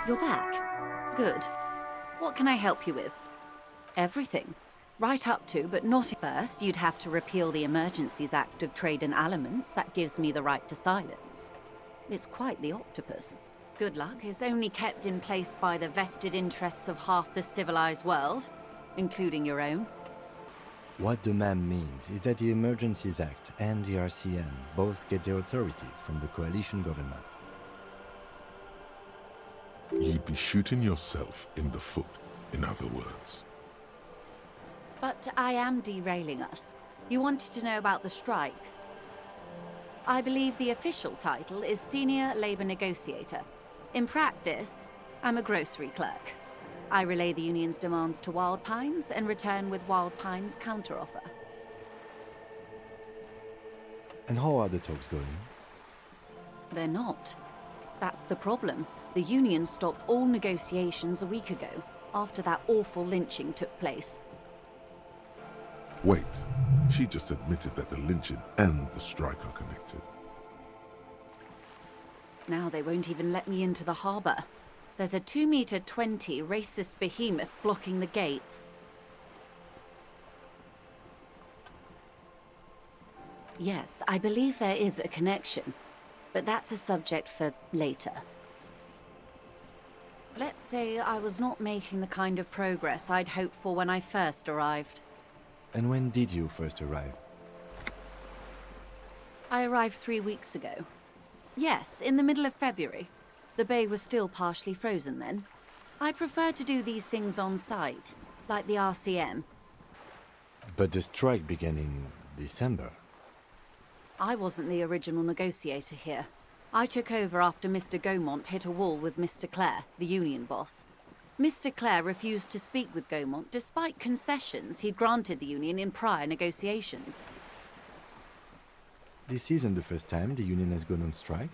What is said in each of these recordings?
You're back. Good. What can I help you with? Everything. Right up to, but not first, you'd have to repeal the Emergencies Act of Trade in Aliments. That gives me the right to silence. It's quite the octopus. Good luck is only kept in place by the vested interests of half the civilized world, including your own. What the ma'am means is that the Emergencies Act and the RCM both get their authority from the coalition government. You'd be shooting yourself in the foot, in other words. But I am derailing us. You wanted to know about the strike. I believe the official title is Senior Labor Negotiator. In practice, I'm a grocery clerk. I relay the union's demands to Wild Pines and return with Wild Pines' counteroffer. And how are the talks going? They're not. That's the problem. The union stopped all negotiations a week ago, after that awful lynching took place. Wait, she just admitted that the lynching and the strike are connected. Now they won't even let me into the harbor. There's a 2-meter-20 racist behemoth blocking the gates. Yes, I believe there is a connection, but that's a subject for later. Let's say I was not making the kind of progress I'd hoped for when I first arrived. And when did you first arrive? I arrived 3 weeks ago. Yes, in the middle of February. The bay was still partially frozen then. I prefer to do these things on site, like the RCM. But the strike began in December. I wasn't the original negotiator here. I took over after Mr. Gaumont hit a wall with Mr. Clare, the union boss. Mr. Clare refused to speak with Gaumont despite concessions he'd granted the union in prior negotiations. This isn't the first time the union has gone on strike.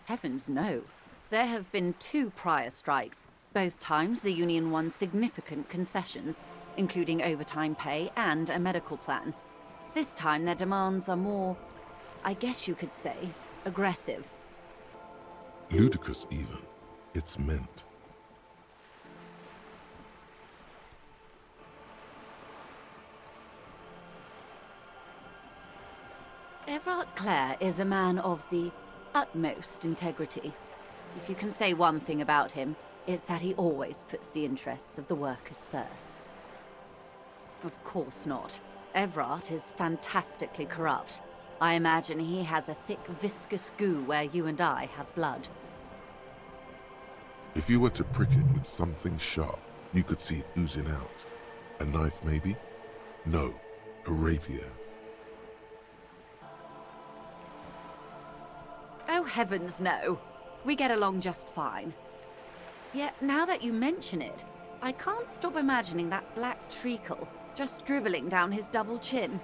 Heavens no. There have been 2 prior strikes. Both times the union won significant concessions, including overtime pay and a medical plan. This time their demands are more, I guess you could say, aggressive. Ludicrous even. It's meant. Everard Clare is a man of the utmost integrity. If you can say one thing about him, it's that he always puts the interests of the workers first. Of course not. Everard is fantastically corrupt. I imagine he has a thick, viscous goo where you and I have blood. If you were to prick it with something sharp, you could see it oozing out. A knife, maybe? No, a rapier. Oh, heavens no. We get along just fine. Yet, now that you mention it, I can't stop imagining that black treacle just dribbling down his double chin.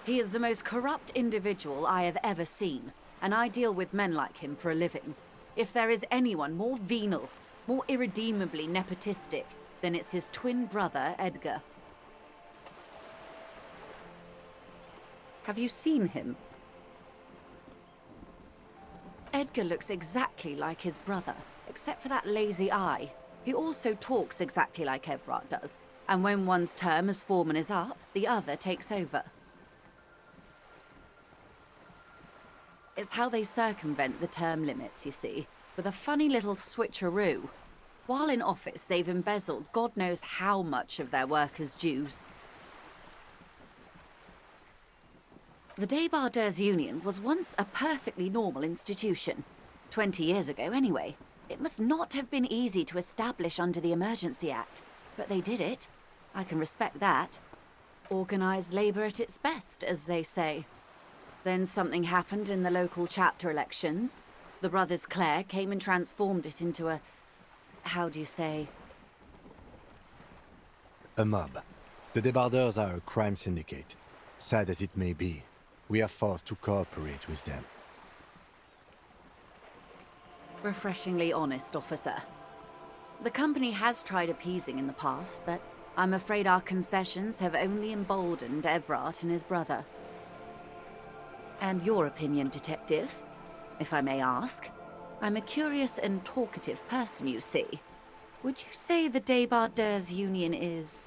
He is the most corrupt individual I have ever seen, and I deal with men like him for a living. If there is anyone more venal, more irredeemably nepotistic, then it's his twin brother, Edgar. Have you seen him? Edgar looks exactly like his brother, except for that lazy eye. He also talks exactly like Everard does, and when one's term as foreman is up, the other takes over. It's how they circumvent the term limits, you see, with a funny little switcheroo. While in office, they've embezzled God knows how much of their workers' dues. The Débardeurs Union was once a perfectly normal institution. 20 years ago, anyway. It must not have been easy to establish under the Emergency Act, but they did it. I can respect that. Organised labour at its best, as they say. Then something happened in the local chapter elections. The brothers Clare came and transformed it into a... how do you say? A mob. The Débardeurs are a crime syndicate. Sad as it may be, we are forced to cooperate with them. Refreshingly honest, officer. The company has tried appeasing in the past, but I'm afraid our concessions have only emboldened Everard and his brother. And your opinion, Detective, if I may ask? I'm a curious and talkative person, you see. Would you say the Débardeurs Union is...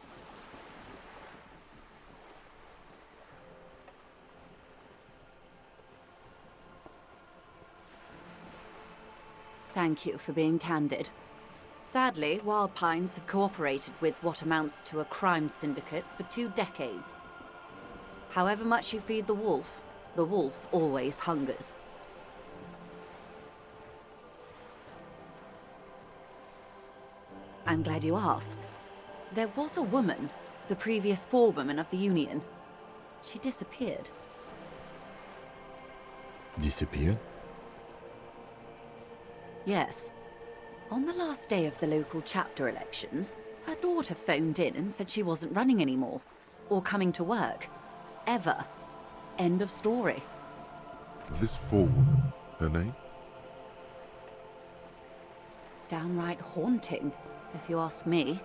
Thank you for being candid. Sadly, Wild Pines have cooperated with what amounts to a crime syndicate for 2 decades. However much you feed the wolf always hungers. I'm glad you asked. There was a woman, the previous forewoman of the Union. She disappeared. Disappeared? Yes. On the last day of the local chapter elections, her daughter phoned in and said she wasn't running anymore, or coming to work. Ever. End of story. This forewoman, her name? Downright haunting, if you ask me.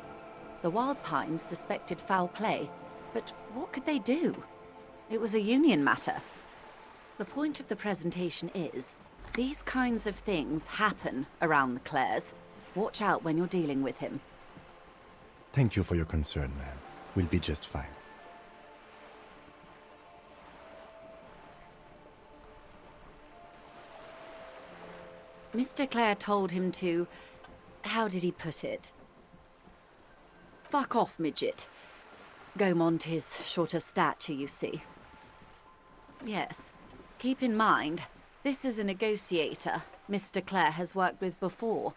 The Wild Pines suspected foul play, but what could they do? It was a Union matter. The point of the presentation is, these kinds of things happen around the Clares. Watch out when you're dealing with him. Thank you for your concern, ma'am. We'll be just fine. Mr. Clare told him to... how did he put it? Fuck off, midget. Gaumont is short of stature, you see. Yes. Keep in mind, this is a negotiator Mr. Clare has worked with before,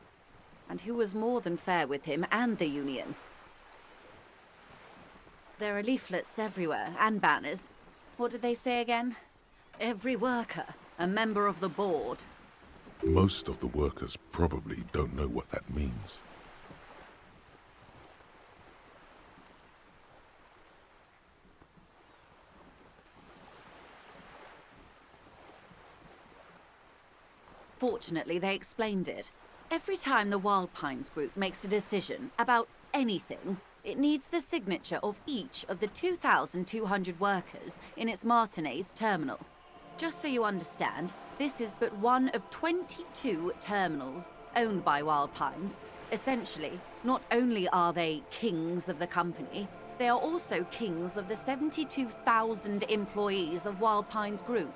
and who was more than fair with him and the Union. There are leaflets everywhere, and banners. What did they say again? Every worker, a member of the board. Most of the workers probably don't know what that means. Fortunately, they explained it. Every time the Wild Pines group makes a decision about anything, it needs the signature of each of the 2,200 workers in its Martinez terminal. Just so you understand, this is but one of 22 terminals owned by Wild Pines. Essentially, not only are they kings of the company, they are also kings of the 72,000 employees of Wild Pines Group.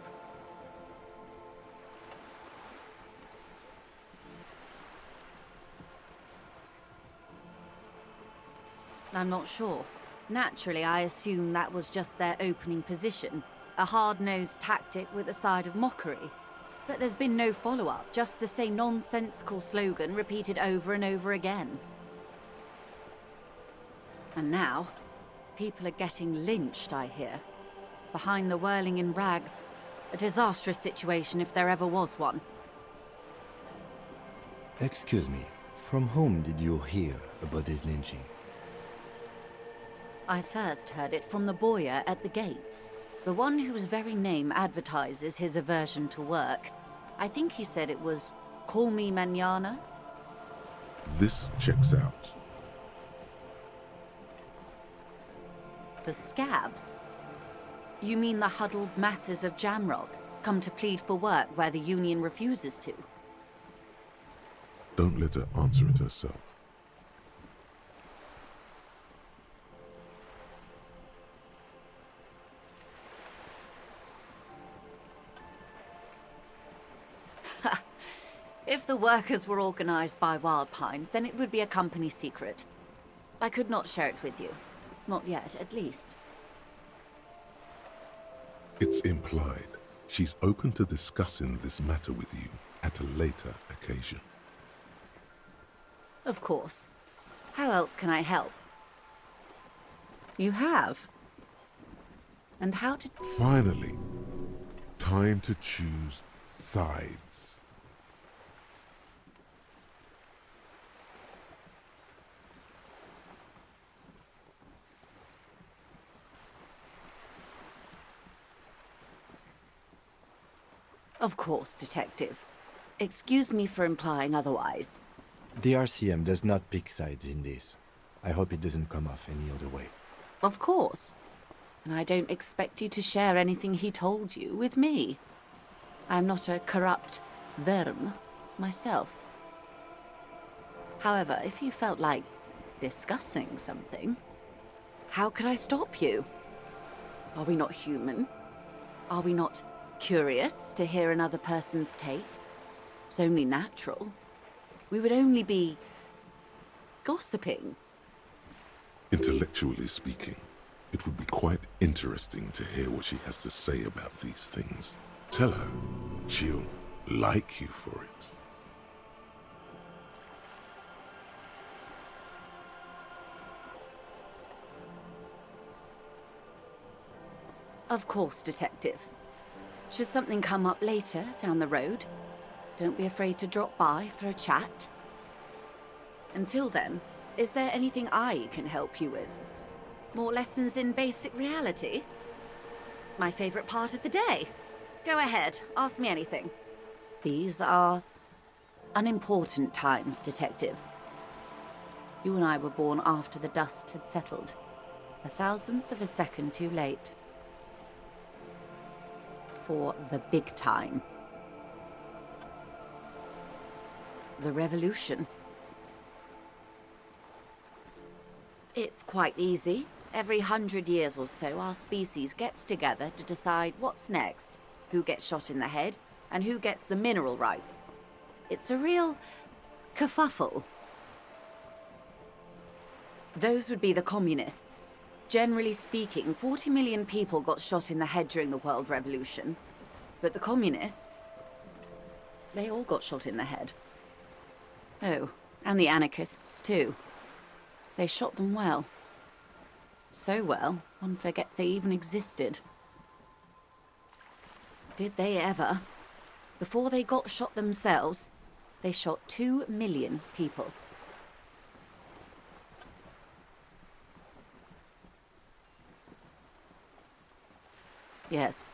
I'm not sure. Naturally, I assume that was just their opening position. A hard-nosed tactic with a side of mockery. But there's been no follow-up, just the same nonsensical slogan repeated over and over again. And now, people are getting lynched, I hear. Behind the whirling in rags. A disastrous situation if there ever was one. Excuse me, from whom did you hear about this lynching? I first heard it from the bowyer at the gates. The one whose very name advertises his aversion to work. I think he said it was, "Call me mañana." This checks out. The scabs? You mean the huddled masses of Jamrock, come to plead for work where the Union refuses to? Don't let her answer it herself. If the workers were organized by Wild Pines, then it would be a company secret. I could not share it with you. Not yet, at least. It's implied. She's open to discussing this matter with you at a later occasion. Of course. How else can I help? You have? And how did... Finally, time to choose sides. Of course, Detective. Excuse me for implying otherwise. The RCM does not pick sides in this. I hope it doesn't come off any other way. Of course. and I don't expect you to share anything he told you with me. I'm not a corrupt verm myself. However, if you felt like discussing something, how could I stop you? Are we not human? Are we not curious to hear another person's take? It's only natural. We would only be gossiping. Intellectually speaking, it would be quite interesting to hear what she has to say about these things. Tell her she'll like you for it. Of course, Detective. Should something come up later down the road, don't be afraid to drop by for a chat. Until then, is there anything I can help you with? More lessons in basic reality? My favorite part of the day. Go ahead, ask me anything. These are unimportant times, Detective. You and I were born after the dust had settled. 1,000th of a second too late. For the big time. The revolution. It's quite easy. Every 100 years or so, our species gets together to decide what's next, who gets shot in the head, and who gets the mineral rights. It's a real kerfuffle. Those would be the communists. Generally speaking, 40 million people got shot in the head during the World Revolution. But the communists, they all got shot in the head. Oh, and the anarchists too. They shot them well. So well, one forgets they even existed. Did they ever? Before they got shot themselves, they shot 2 million people. Yes,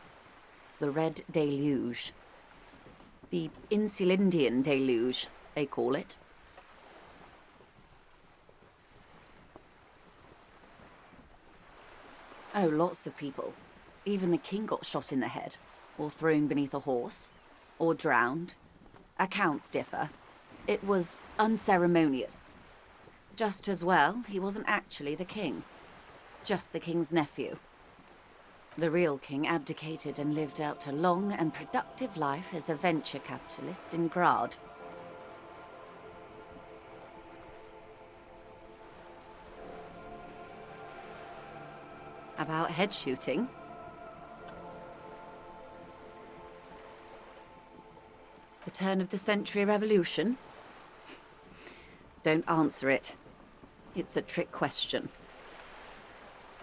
the Red Deluge. The Insulindian Deluge, they call it. Oh, lots of people. Even the king got shot in the head, or thrown beneath a horse, or drowned. Accounts differ. It was unceremonious. Just as well, he wasn't actually the king. Just the king's nephew. The real king abdicated and lived out a long and productive life as a venture capitalist in Grad. About head shooting? The turn of the century revolution? Don't answer it. It's a trick question.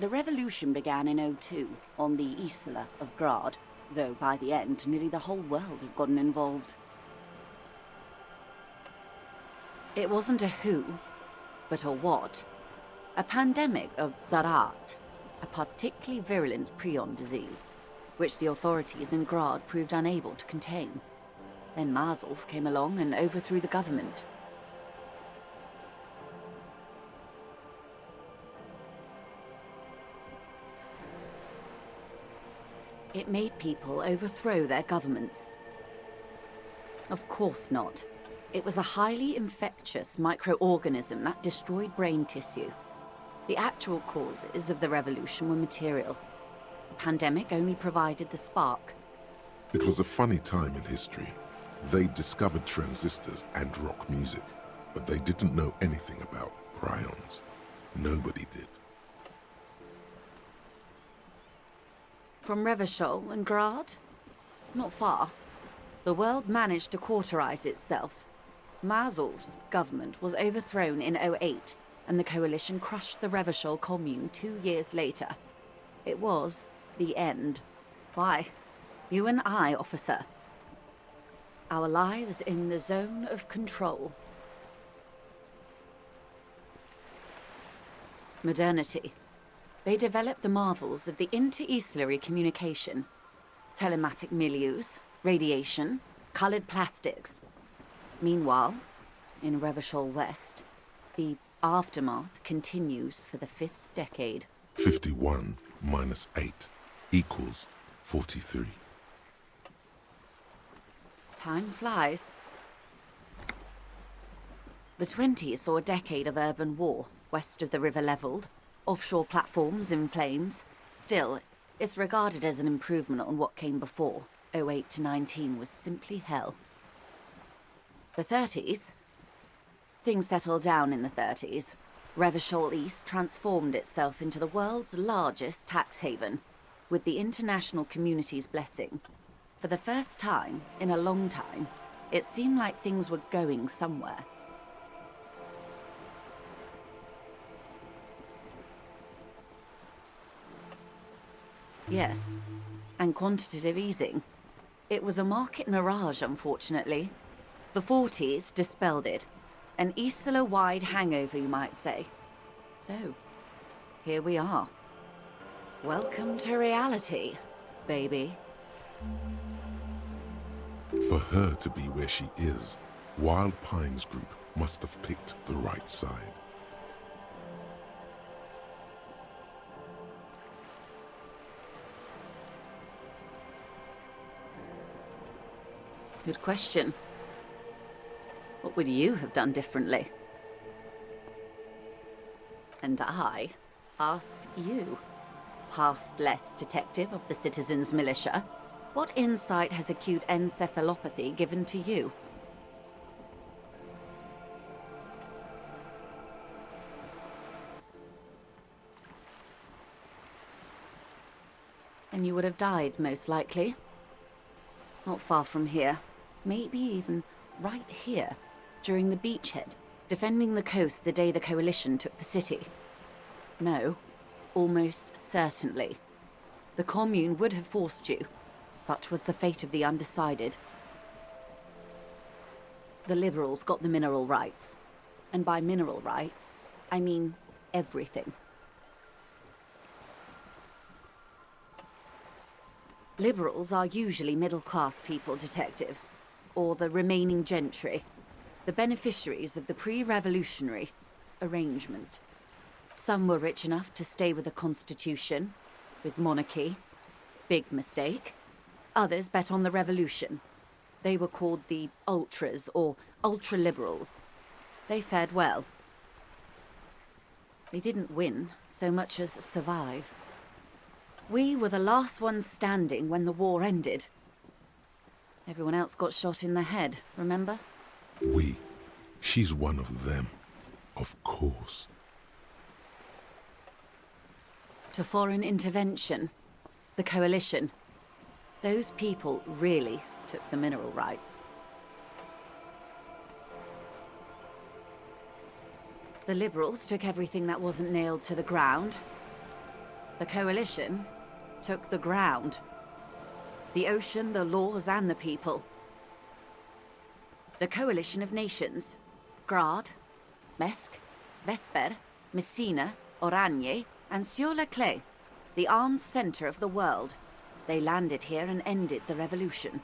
The revolution began in '02 on the Isla of Grad, though by the end, nearly the whole world had gotten involved. It wasn't a who, but a what. A pandemic of Zarat, a particularly virulent prion disease, which the authorities in Grad proved unable to contain. Then Mazov came along and overthrew the government. It made people overthrow their governments. Of course not. It was a highly infectious microorganism that destroyed brain tissue. The actual causes of the revolution were material. The pandemic only provided the spark. It was a funny time in history. They discovered transistors and rock music, but they didn't know anything about prions. Nobody did. From Revachol and Grad? Not far. The world managed to cauterize itself. Mazov's government was overthrown in '08, and the coalition crushed the Revachol commune 2 years later. It was the end. Why? You and I, officer. Our lives in the zone of control. Modernity. They developed the marvels of the inter-eslary communication. Telematic milieus, radiation, colored plastics. Meanwhile, in Revachol West, the aftermath continues for the 5th decade. 51 minus 8 equals 43. Time flies. The 20s saw a decade of urban war, west of the river leveled, offshore platforms in flames. Still, it's regarded as an improvement on what came before. 08 to 19 was simply hell. The 30s? Things settled down in the 30s. Revachol East transformed itself into the world's largest tax haven, with the international community's blessing. For the first time in a long time, it seemed like things were going somewhere. Yes, and quantitative easing. It was a market mirage, unfortunately. The 40s dispelled it. An Isla-wide hangover, you might say. So, here we are. Welcome to reality, baby. For her to be where she is, Wild Pines Group must have picked the right side. Good question. What would you have done differently? And I asked you, past-less detective of the Citizens Militia, what insight has acute encephalopathy given to you? And you would have died, most likely. Not far from here. Maybe even right here, during the beachhead, defending the coast the day the Coalition took the city. No, almost certainly. The Commune would have forced you. Such was the fate of the undecided. The Liberals got the mineral rights. And by mineral rights, I mean everything. Liberals are usually middle-class people, Detective. Or the remaining gentry. The beneficiaries of the pre-revolutionary arrangement. Some were rich enough to stay with the Constitution, with monarchy. Big mistake. Others bet on the revolution. They were called the Ultras, or Ultra-Liberals. They fared well. They didn't win so much as survive. We were the last ones standing when the war ended. Everyone else got shot in the head, remember? We. She's one of them. Of course. To foreign intervention. The Coalition. Those people really took the mineral rights. The Liberals took everything that wasn't nailed to the ground. The Coalition took the ground. The ocean, the laws, and the people. The Coalition of Nations. Grad, Mesk, Vesper, Messina, Oranje, and Sur-le-Clay. The armed center of the world. They landed here and ended the revolution.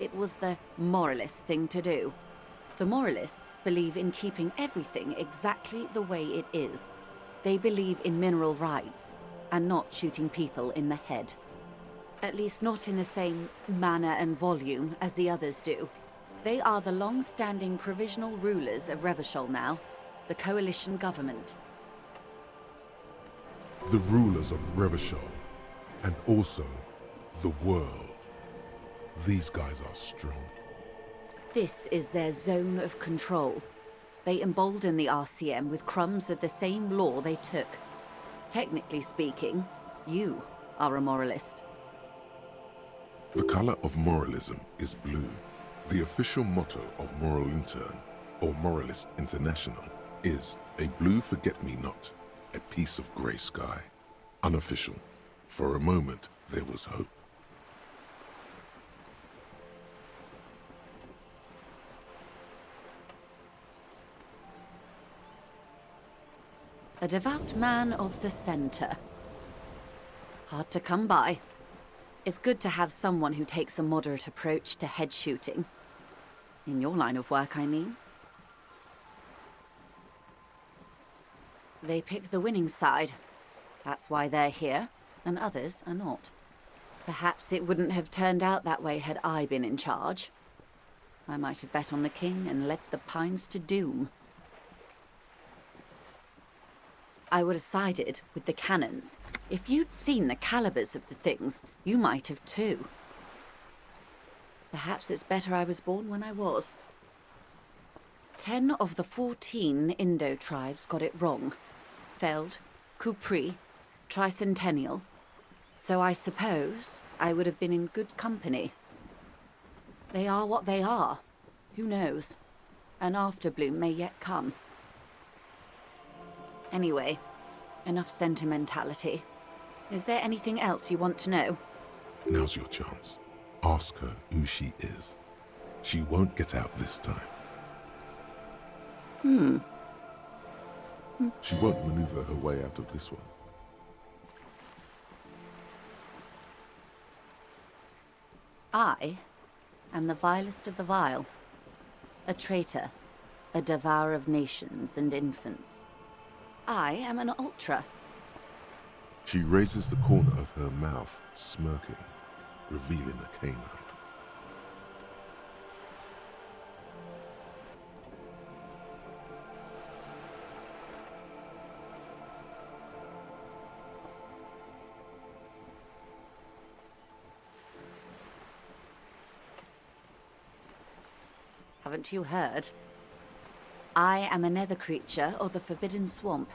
It was the moralist thing to do. The moralists believe in keeping everything exactly the way it is. They believe in mineral rights, and not shooting people in the head. At least not in the same manner and volume as the others do. They are the long-standing provisional rulers of Revachol now, the coalition government. The rulers of Revachol, and also the world. These guys are strong. This is their zone of control. They embolden the RCM with crumbs of the same law they took. Technically speaking, you are a moralist. The color of moralism is blue. The official motto of Moral Intern, or Moralist International, is a blue forget-me-not, a piece of grey sky. Unofficial. For a moment, there was hope. A devout man of the center. Hard to come by. It's good to have someone who takes a moderate approach to head shooting. In your line of work, I mean. They picked the winning side. That's why they're here. and others are not. Perhaps it wouldn't have turned out that way had I been in charge. I might have bet on the king and led the Pines to doom. I would have sided with the cannons. If you'd seen the calibers of the things, you might have too. Perhaps it's better I was born when I was. 10 of the 14 Indo tribes got it wrong. Feld, Kupri, Tricentennial. So I suppose I would have been in good company. They are what they are. Who knows? An afterbloom may yet come. Anyway, enough sentimentality. Is there anything else you want to know? Now's your chance. Ask her who she is. She won't get out this time. She won't maneuver her way out of this one. I am the vilest of the vile. A traitor, a devourer of nations and infants. I am an ultra. She raises the corner of her mouth, smirking, revealing a canine. Haven't you heard? I am a nether creature of the Forbidden Swamp.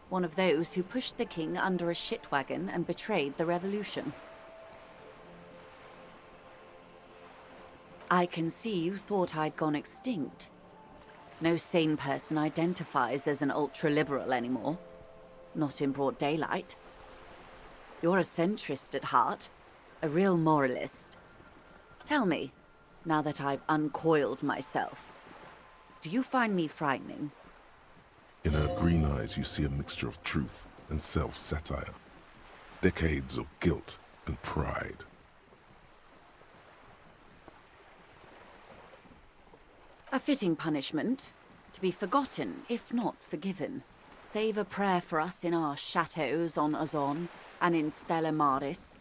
One of those who pushed the king under a shit wagon and betrayed the revolution. I can see you thought I'd gone extinct. No sane person identifies as an ultra-liberal anymore. Not in broad daylight. You're a centrist at heart. A real moralist. Tell me, now that I've uncoiled myself, do you find me frightening? In her green eyes, you see a mixture of truth and self-satire. Decades of guilt and pride. A fitting punishment, to be forgotten, if not forgiven. Save a prayer for us in our chateaus on Ozon and in Stella Maris.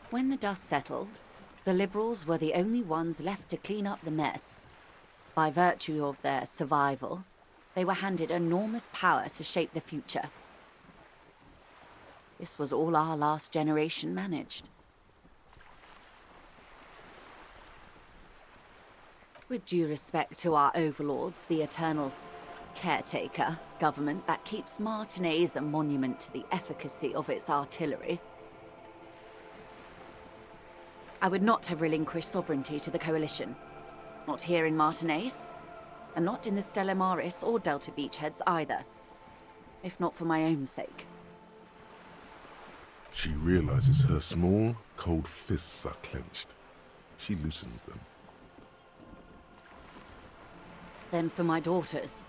When the dust settled, the Liberals were the only ones left to clean up the mess. By virtue of their survival, they were handed enormous power to shape the future. This was all our last generation managed. With due respect to our overlords, the eternal caretaker government that keeps Martinez a monument to the efficacy of its artillery, I would not have relinquished sovereignty to the Coalition. Not here in Martinez, and not in the Stella Maris or Delta Beachheads either. If not for my own sake. She realizes her small, cold fists are clenched. She loosens them. Then for my daughters.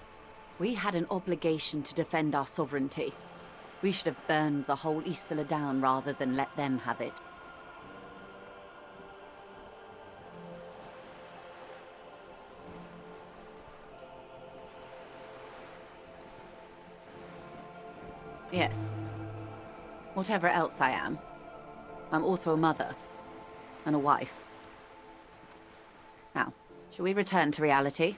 We had an obligation to defend our sovereignty. We should have burned the whole Isla down rather than let them have it. Yes. Whatever else I am, I'm also a mother and a wife. Now, shall we return to reality?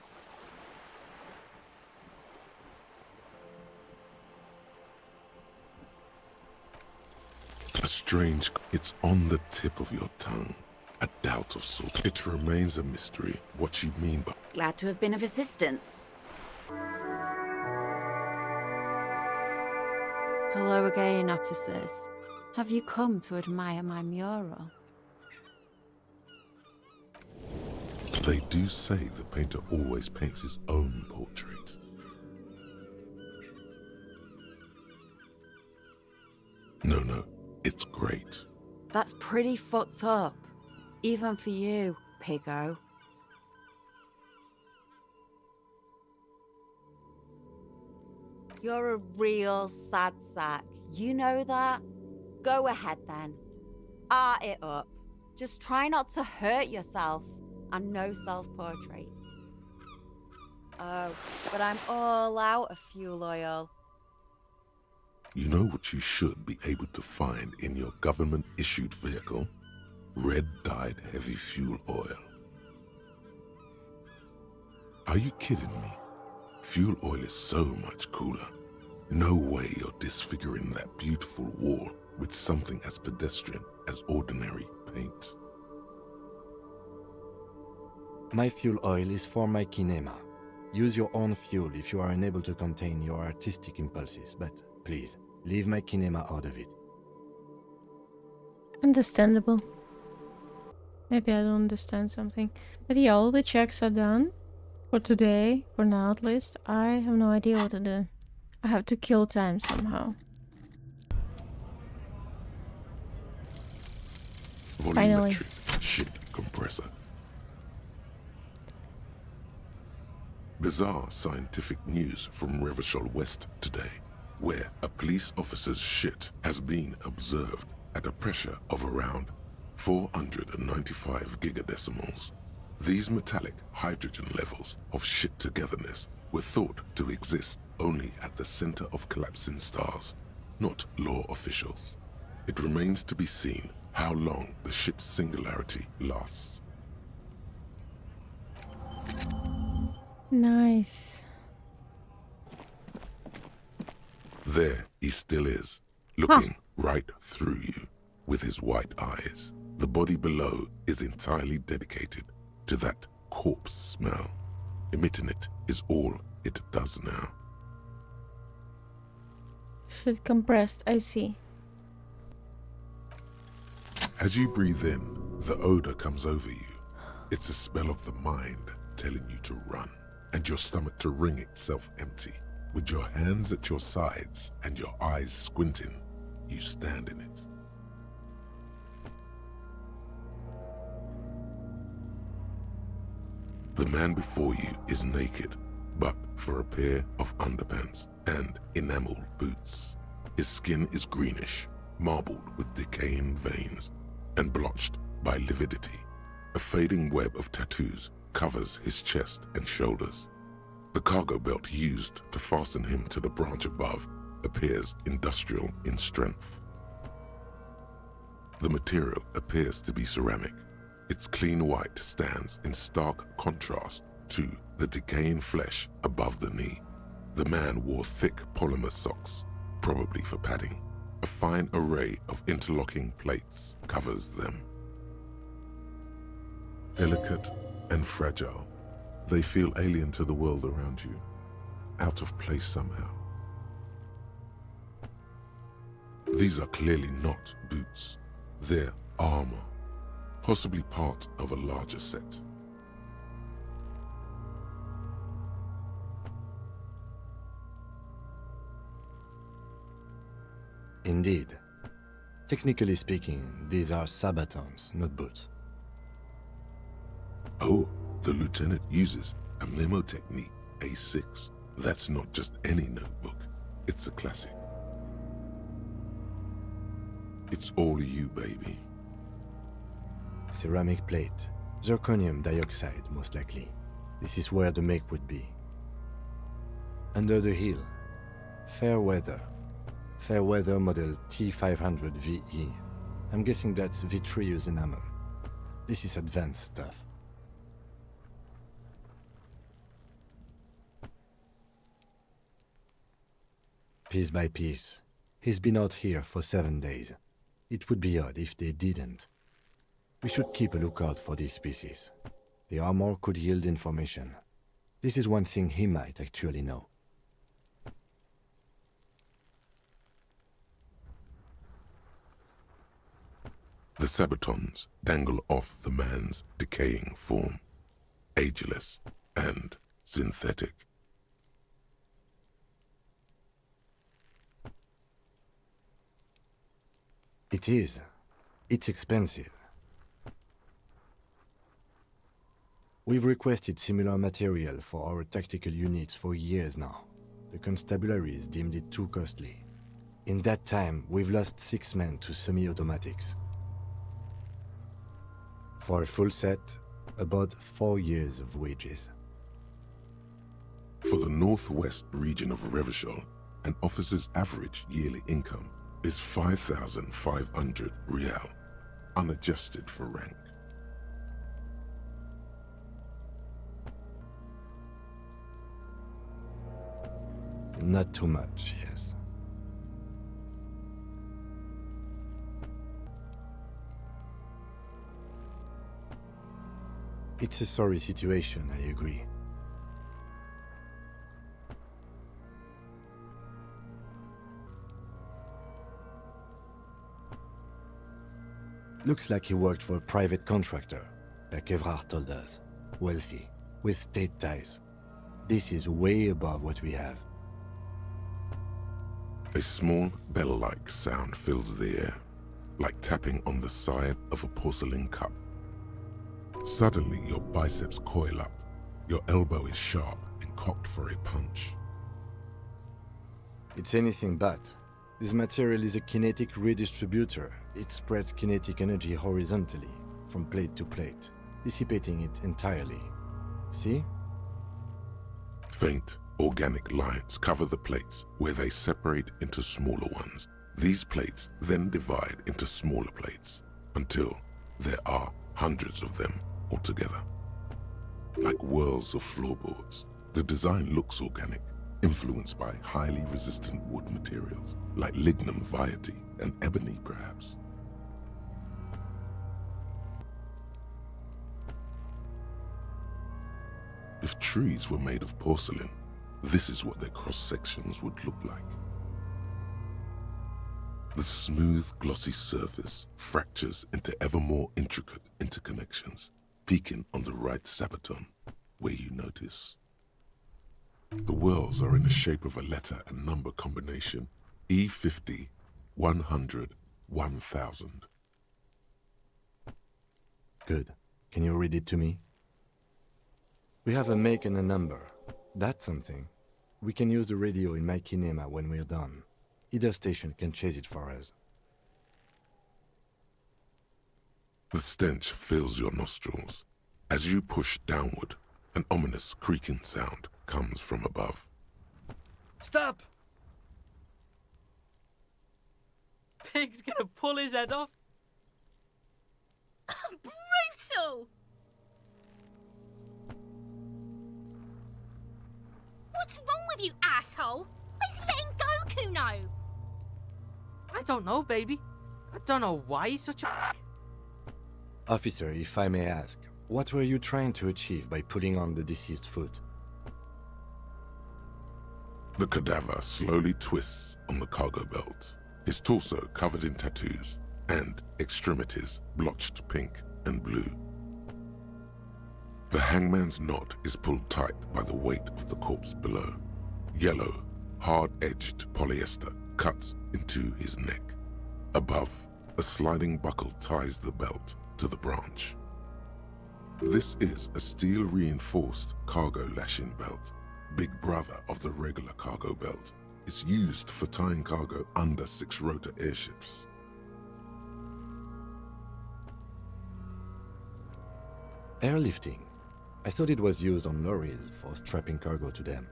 A strange... It's on the tip of your tongue. A doubt of sort. It remains a mystery what you mean by... Glad to have been of assistance. Hello again, officers. Have you come to admire my mural? They do say the painter always paints his own portrait. No, it's great. That's pretty fucked up. Even for you, piggo. You're a real sad sack. You know that? Go ahead then. Art it up. Just try not to hurt yourself. And no self-portraits. Oh, but I'm all out of fuel oil. You know what you should be able to find in your government-issued vehicle? Red-dyed heavy fuel oil. Are you kidding me? Fuel oil is so much cooler. No way you're disfiguring that beautiful wall with something as pedestrian as ordinary paint. My fuel oil is for my kinema. Use your own fuel if you are unable to contain your artistic impulses, but please, leave my kinema out of it. Understandable. Maybe I don't understand something. But yeah, all the checks are done. For today, for now at least. I have no idea what to do. I have to kill time somehow. Finally. Volumetric shit compressor. Bizarre scientific news from Revachol West today, where a police officer's shit has been observed at a pressure of around 495 gigadecimals. These metallic hydrogen levels of shit togetherness were thought to exist only at the center of collapsing stars, not law officials. It remains to be seen how long the shit singularity lasts. Nice. There he still is, looking right through you with his white eyes. The body below is entirely dedicated to that corpse smell. Emitting it is all it does now. Shit compressed, I see. As you breathe in, the odor comes over you. It's a smell of the mind telling you to run, and your stomach to wring itself empty. With your hands at your sides and your eyes squinting, you stand in it. The man before you is naked, but for a pair of underpants and enameled boots. His skin is greenish, marbled with decaying veins, and blotched by lividity. A fading web of tattoos covers his chest and shoulders. The cargo belt used to fasten him to the branch above appears industrial in strength. The material appears to be ceramic. Its clean white stands in stark contrast to the decaying flesh above the knee. The man wore thick polymer socks, probably for padding. A fine array of interlocking plates covers them. Delicate and fragile, they feel alien to the world around you, out of place somehow. These are clearly not boots. They're armor, possibly part of a larger set. Indeed. Technically speaking, these are sabatons, not boots. Oh, the lieutenant uses a memo technique A6. That's not just any notebook. It's a classic. It's all you, baby. Ceramic plate. Zirconium dioxide, most likely. This is where the make would be. Under the hill. Fair weather. Fair weather model T500 VE. I'm guessing that's vitreous enamel. This is advanced stuff. Piece by piece. He's been out here for 7 days. It would be odd if they didn't. We should keep a lookout for these species. The armor could yield information. This is one thing he might actually know. The sabatons dangle off the man's decaying form, ageless and synthetic. It is. It's expensive. We've requested similar material for our tactical units for years now. The constabularies deemed it too costly. In that time, we've lost 6 men to semi-automatics. For a full set, about 4 years of wages. For the northwest region of Revachol, An officer's average yearly income is 5,500 real, unadjusted for rank. Not too much, yes. It's a sorry situation, I agree. Looks like he worked for a private contractor, like Evrard told us. Wealthy, with state ties. This is way above what we have. A small bell-like sound fills the air, like tapping on the side of a porcelain cup. Suddenly, your biceps coil up. Your elbow is sharp and cocked for a punch. It's anything but. This material is a kinetic redistributor. It spreads kinetic energy horizontally, from plate to plate, dissipating it entirely. See? Faint, organic lines cover the plates where they separate into smaller ones. These plates then divide into smaller plates until there are hundreds of them altogether. Like whirls of floorboards, the design looks organic, influenced by highly resistant wood materials like lignum vitae and ebony perhaps. If trees were made of porcelain, this is what their cross-sections would look like. The smooth, glossy surface fractures into ever more intricate interconnections, peaking on the right sabaton, where you notice. The whirls are in the shape of a letter and number combination, E50, 100, 1000. Good. Can you read it to me? We have a make and a number. That's something. We can use the radio in my kinema when we're done. Either station can chase it for us. The stench fills your nostrils. As you push downward, an ominous creaking sound comes from above. Stop! Pig's gonna pull his head off. Brutal! What's wrong with you, asshole? Why's he letting Goku know? I don't know, baby. I don't know why he's such a Officer, if I may ask, what were you trying to achieve by pulling on the deceased foot? The cadaver slowly twists on the cargo belt, his torso covered in tattoos and extremities blotched pink and blue. The hangman's knot is pulled tight by the weight of the corpse below. Yellow, hard-edged polyester cuts into his neck. Above, a sliding buckle ties the belt to the branch. This is a steel-reinforced cargo lashing belt, big brother of the regular cargo belt. It's used for tying cargo under six-rotor airships. Airlifting. I thought it was used on lorries for strapping cargo to them.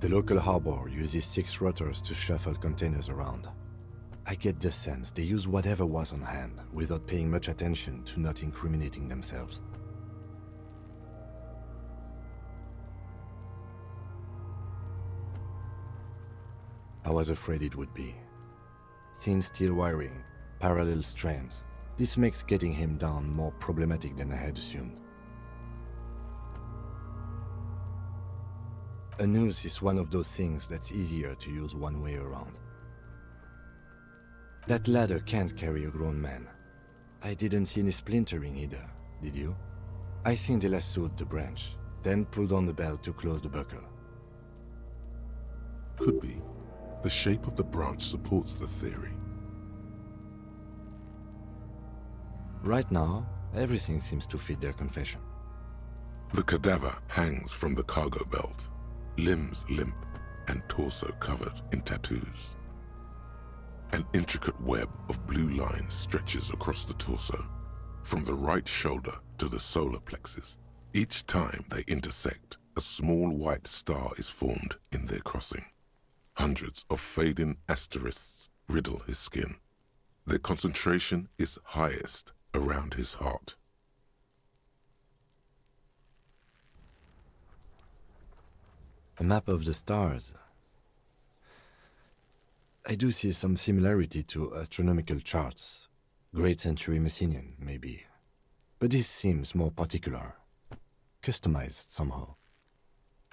The local harbor uses 6 rotors to shuffle containers around. I get the sense they use whatever was on hand without paying much attention to not incriminating themselves. I was afraid it would be. Thin steel wiring, parallel strands. This makes getting him down more problematic than I had assumed. A noose is one of those things that's easier to use one way around. That ladder can't carry a grown man. I didn't see any splintering either, did you? I think they lassoed the branch, then pulled on the belt to close the buckle. Could be. The shape of the branch supports the theory. Right now, everything seems to fit their confession. The cadaver hangs from the cargo belt, limbs limp and torso covered in tattoos. An intricate web of blue lines stretches across the torso, from the right shoulder to the solar plexus. Each time they intersect, a small white star is formed in their crossing. Hundreds of fading asterisks riddle his skin. Their concentration is highest around his heart. A map of the stars. I do see some similarity to astronomical charts. Great Century Messinian, maybe. But this seems more particular. Customized somehow.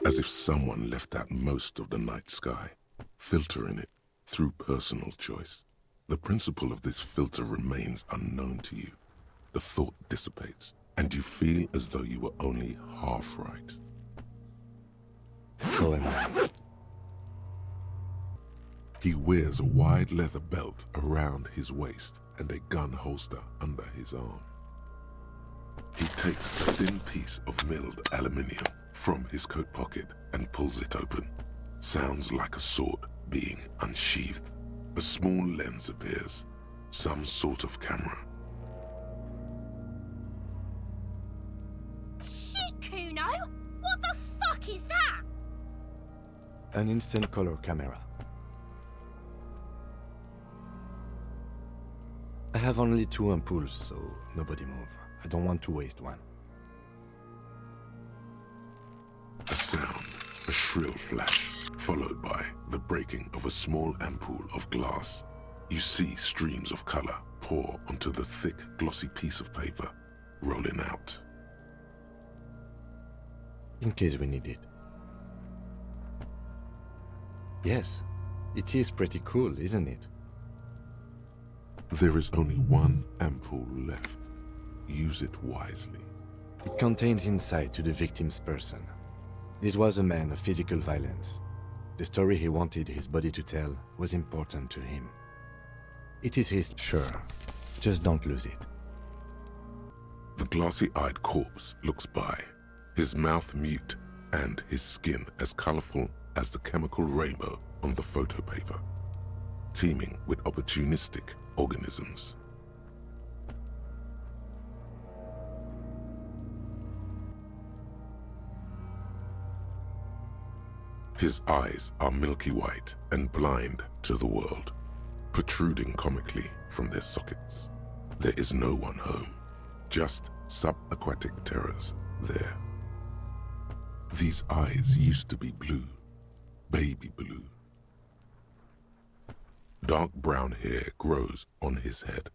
As if someone left out most of the night sky, filtering it through personal choice. The principle of this filter remains unknown to you. The thought dissipates, and you feel as though you were only half right. So am I. He wears a wide leather belt around his waist and a gun holster under his arm. He takes a thin piece of milled aluminium from his coat pocket and pulls it open. Sounds like a sword being unsheathed. A small lens appears, some sort of camera. Shit, Kuno! What the fuck is that? An instant color camera. I have only 2 ampoules, so nobody move. I don't want to waste one. A sound, a shrill flash, followed by the breaking of a small ampoule of glass. You see streams of color pour onto the thick, glossy piece of paper, rolling out. In case we need it. Yes, it is pretty cool, isn't it? There is only one ampoule left. Use it wisely. It contains insight to the victim's person. This was a man of physical violence. The story he wanted his body to tell was important to him. It is his, sure. Just don't lose it. The glassy-eyed corpse looks by, his mouth mute and his skin as colorful as the chemical rainbow on the photo paper, teeming with opportunistic organisms. His eyes are milky white and blind to the world, protruding comically from their sockets. There is no one home, just subaquatic terrors there. These eyes used to be blue, baby blue. Dark brown hair grows on his head.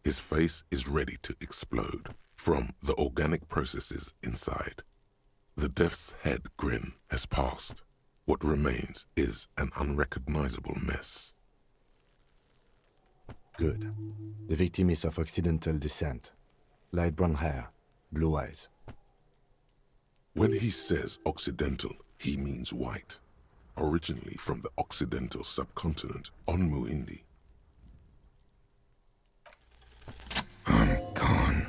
His face is ready to explode from the organic processes inside. The death's head grin has passed. What remains is an unrecognizable mess. Good. The victim is of Occidental descent. Light brown hair, blue eyes. When he says Occidental, he means white. Originally from the Occidental subcontinent on Muindi. I'm gone.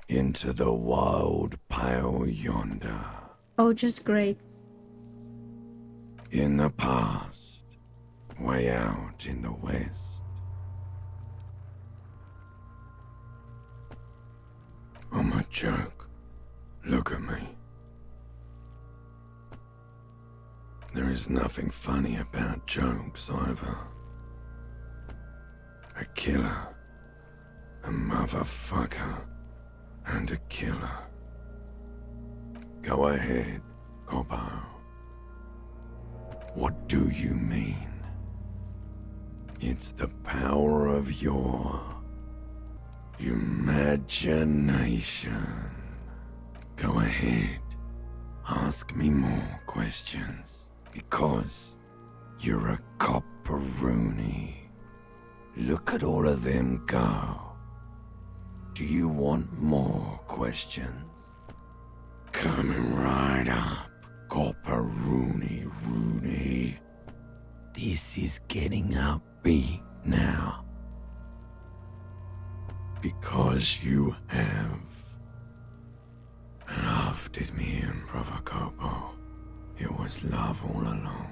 Into the wild pale yonder. Oh, just great. In the past, way out in the west. I'm a joke. Look at me. There is nothing funny about jokes either. A killer, a motherfucker, and a killer. Go ahead, Cobbo. What do you mean? It's the power of your imagination. Go ahead. Ask me more questions. Because you're a copperoonie. Look at all of them go. Do you want more questions? Coming right up, copperoonie Rooney. This is getting upbeat now. Because you have loved it, me and Brother Copo. It was love all along.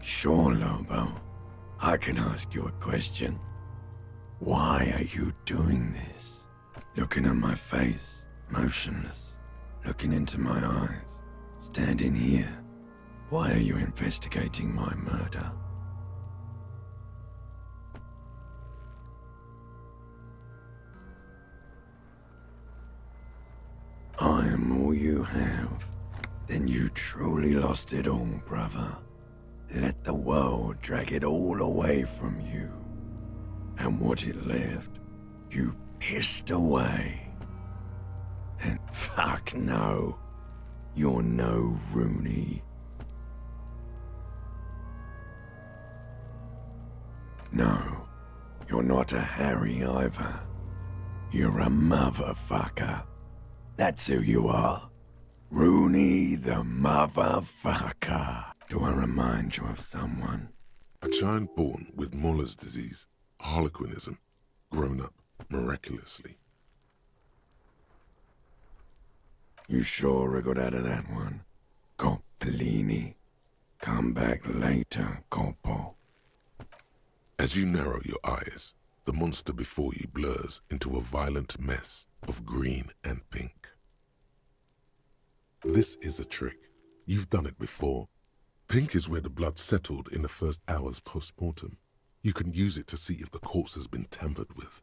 Sure, Lobo. I can ask you a question. Why are you doing this? Looking at my face, motionless, looking into my eyes, standing here. Why are you investigating my murder? I am all you have. Then you truly lost it all, brother. Let the world drag it all away from you. And what it left, you pissed away. And fuck no, you're no Rooney. No, you're not a Harry either. You're a motherfucker. That's who you are. Rooney the motherfucker. Do I remind you of someone? A child born with Muller's disease, harlequinism, grown up miraculously. You sure I got out of that one? Coppolini. Come back later, Coppo. As you narrow your eyes, the monster before you blurs into a violent mess of green and pink. This is a trick. You've done it before. Pink is where the blood settled in the first hours post-mortem. You can use it to see if the corpse has been tampered with.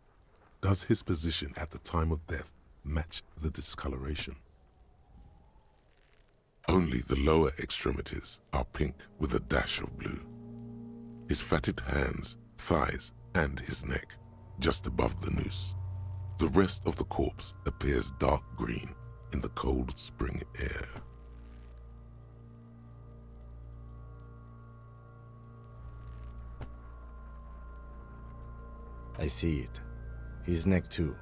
Does his position at the time of death match the discoloration? Only the lower extremities are pink with a dash of blue. His fatted hands, thighs, and his neck, just above the noose. The rest of the corpse appears dark green in the cold spring air. I see it. His neck too.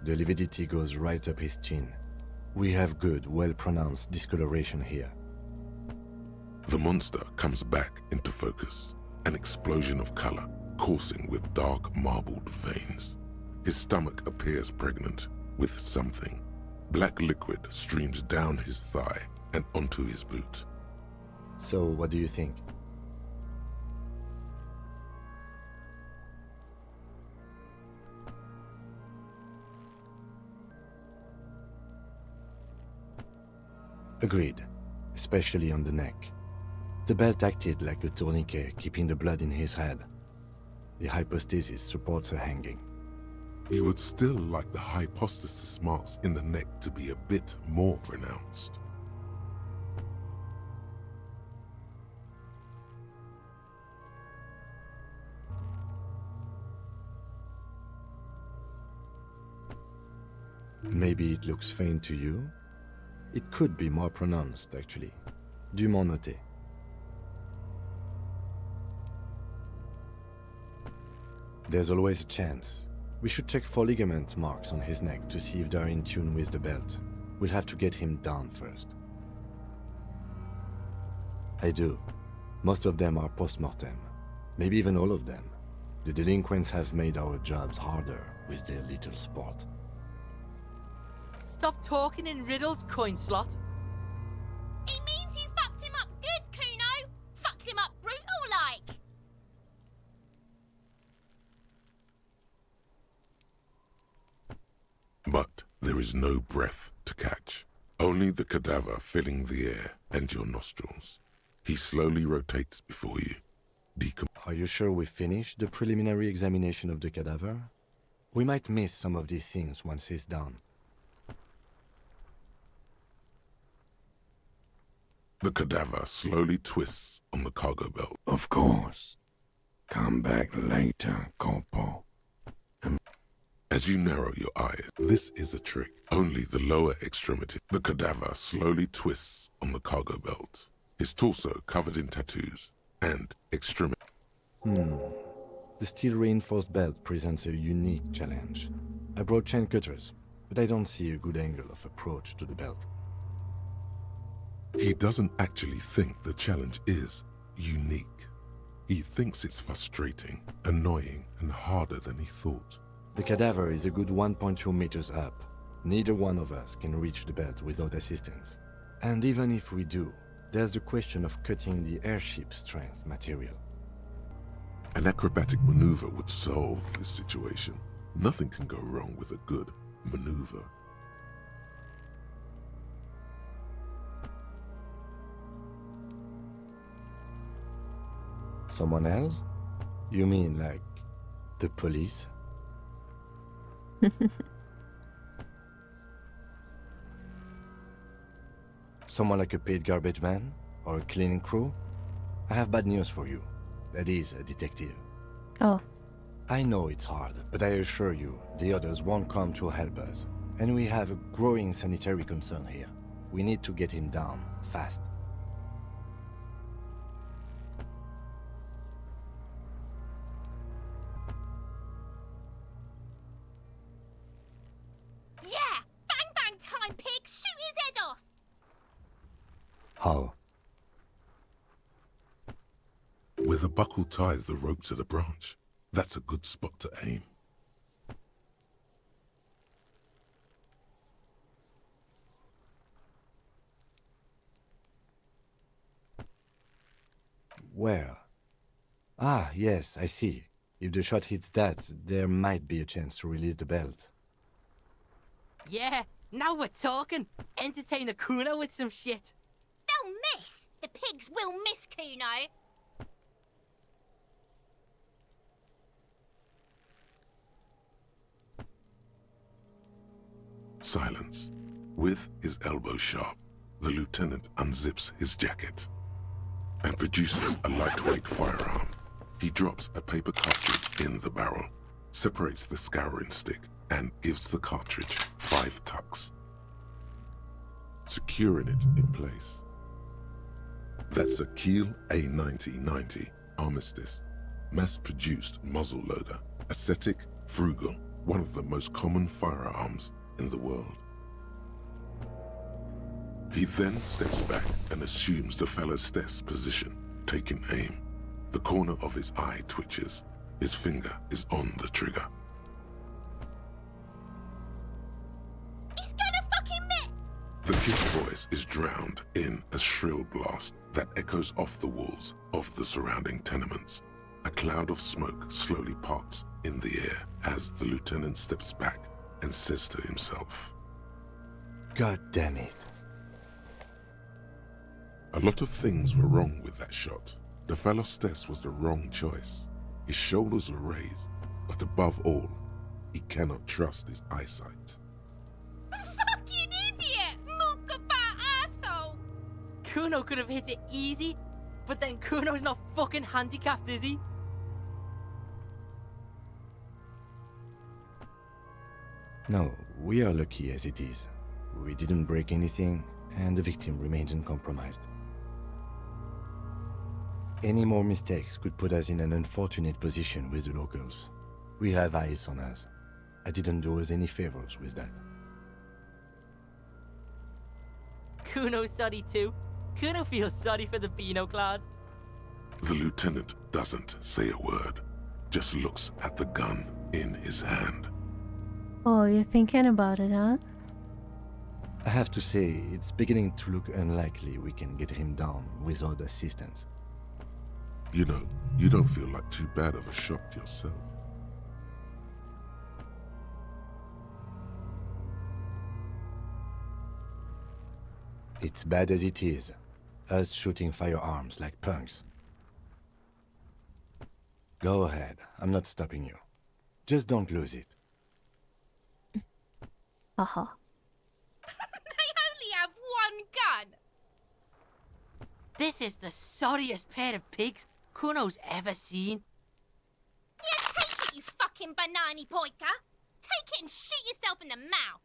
The lividity goes right up his chin. We have good, well-pronounced discoloration here. The monster comes back into focus, an explosion of color coursing with dark marbled veins. His stomach appears pregnant with something. Black liquid streams down his thigh and onto his boot. So, what do you think? Agreed, especially on the neck. The belt acted like a tourniquet, keeping the blood in his head. The hypostasis supports a hanging. You would still like the hypostasis marks in the neck to be a bit more pronounced. Maybe it looks faint to you? It could be more pronounced, actually. Dûment noté. There's always a chance. We should check for ligament marks on his neck to see if they're in tune with the belt. We'll have to get him down first. I do. Most of them are post-mortem. Maybe even all of them. The delinquents have made our jobs harder with their little sport. Stop talking in riddles, coin slot. It means you fucked him up good, Kuno. Fucked him up brutal-like. But there is no breath to catch. Only the cadaver filling the air and your nostrils. He slowly rotates before you. Are you sure we finished the preliminary examination of the cadaver? We might miss some of these things once he's done. The cadaver slowly twists on the cargo belt. Of course. Come back later, Corpo. As you narrow your eyes, this is a trick. Only the lower extremity. The cadaver slowly twists on the cargo belt. His torso covered in tattoos and extremity. The steel-reinforced belt presents a unique challenge. I brought chain cutters, but I don't see a good angle of approach to the belt. He doesn't actually think the challenge is unique. He thinks it's frustrating, annoying, and harder than he thought. The cadaver is a good 1.2 meters up. Neither one of us can reach the belt without assistance. And even if we do, there's the question of cutting the airship strength material. An acrobatic maneuver would solve this situation. Nothing can go wrong with a good maneuver. Someone else? You mean like the police? Someone like a paid garbage man? Or a cleaning crew? I have bad news for you. That is a detective. Oh. I know it's hard, but I assure you, the others won't come to help us. And we have a growing sanitary concern here. We need to get him down, fast. Yeah! Bang bang time, pig! Shoot his head off! How? Where the buckle ties the rope to the branch, that's a good spot to aim. Where? Ah, yes, I see. If the shot hits that, there might be a chance to release the belt. Yeah, now we're talking. Entertain the Kuno with some shit. They'll miss! The pigs will miss Kuno! Silence. With his elbow sharp, the lieutenant unzips his jacket and produces a lightweight firearm. He drops a paper cartridge in the barrel, separates the scouring stick, and gives the cartridge 5 tucks, securing it in place. That's a Kiel A9090 Armistice, mass-produced muzzleloader, ascetic, frugal, one of the most common firearms in the world. He then steps back and assumes the fellow Stess position, taking aim. The corner of his eye twitches. His finger is on the trigger. He's gonna fucking miss! The kid's voice is drowned in a shrill blast that echoes off the walls of the surrounding tenements. A cloud of smoke slowly parts in the air as the lieutenant steps back and says to himself, God damn it. a lot of things were wrong with that shot. The fellow Stess was the wrong choice. His shoulders were raised, but above all, he cannot trust his eyesight. Fucking idiot! Mookabat asshole! Kuno could have hit it easy, but then Kuno's not fucking handicapped, is he? No, we are lucky as it is. We didn't break anything, and the victim remains uncompromised. Any more mistakes could put us in an unfortunate position with the locals. We have eyes on us. I didn't do us any favors with that. Kuno's sorry too. Kuno feels sorry for the Beano Cloud. The lieutenant doesn't say a word, just looks at the gun in his hand. Oh, you're thinking about it, huh? I have to say, it's beginning to look unlikely we can get him down without assistance. You know, you don't feel like too bad of a shot yourself. It's bad as it is. Us shooting firearms like punks. Go ahead, I'm not stopping you. Just don't lose it. Haha. They only have one gun! This is the sorriest pair of pigs Kuno's ever seen. Yeah, take it, you fucking banani boika! Take it and shoot yourself in the mouth!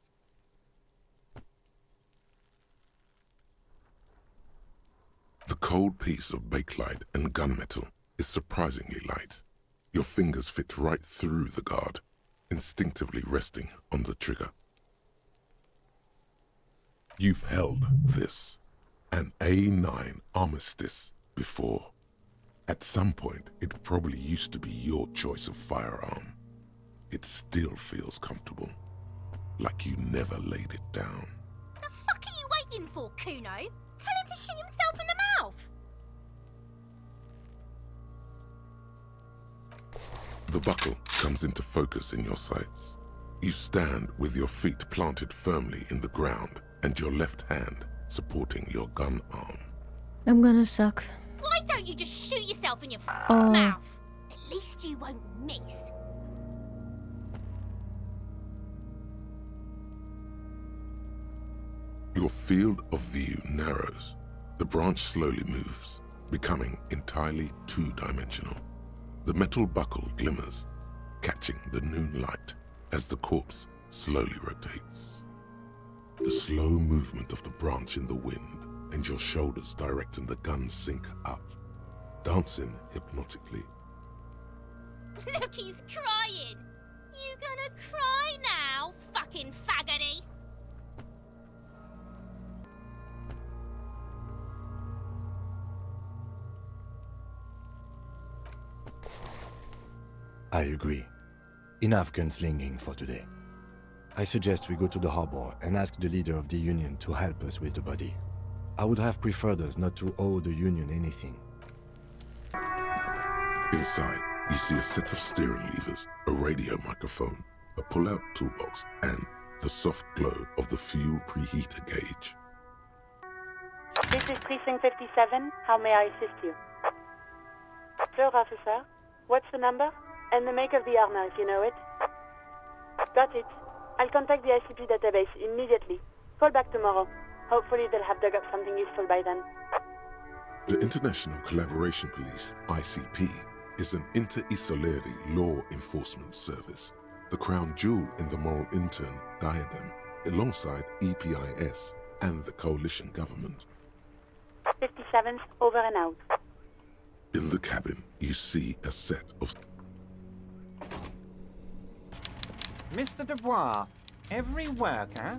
The cold piece of bakelite and gunmetal is surprisingly light. Your fingers fit right through the guard, instinctively resting on the trigger. You've held this, an A9 Armistice, before. At some point, it probably used to be your choice of firearm. It still feels comfortable, like you never laid it down. The fuck are you waiting for, Kuno? Tell him to shoot himself in the mouth! The buckle comes into focus in your sights. You stand with your feet planted firmly in the ground and your left hand supporting your gun arm. I'm gonna suck. Why don't you just shoot yourself in your Oh. mouth? At least you won't miss. Your field of view narrows. The branch slowly moves, becoming entirely two-dimensional. The metal buckle glimmers, catching the noon light as the corpse slowly rotates. The slow movement of the branch in the wind and your shoulders directing the gun sync up, dancing hypnotically. Look, he's crying. You gonna cry now, fucking faggoty? I agree. Enough gunslinging for today. I suggest we go to the harbor and ask the leader of the Union to help us with the body. I would have preferred us not to owe the Union anything. Inside, you see a set of steering levers, a radio microphone, a pull-out toolbox, and the soft glow of the fuel preheater gauge. This is Precinct 57. How may I assist you? Sir, officer. What's the number? And the make of the armor, if you know it. Got it. I'll contact the ICP database immediately. Call back tomorrow. Hopefully they'll have dug up something useful by then. The International Collaboration Police, ICP, is an inter-Isolari law enforcement service, the crown jewel in the moral intern diadem, alongside EPIS and the coalition government. 57th, over and out. In the cabin, you see a set of... Mr. Dubois, every worker...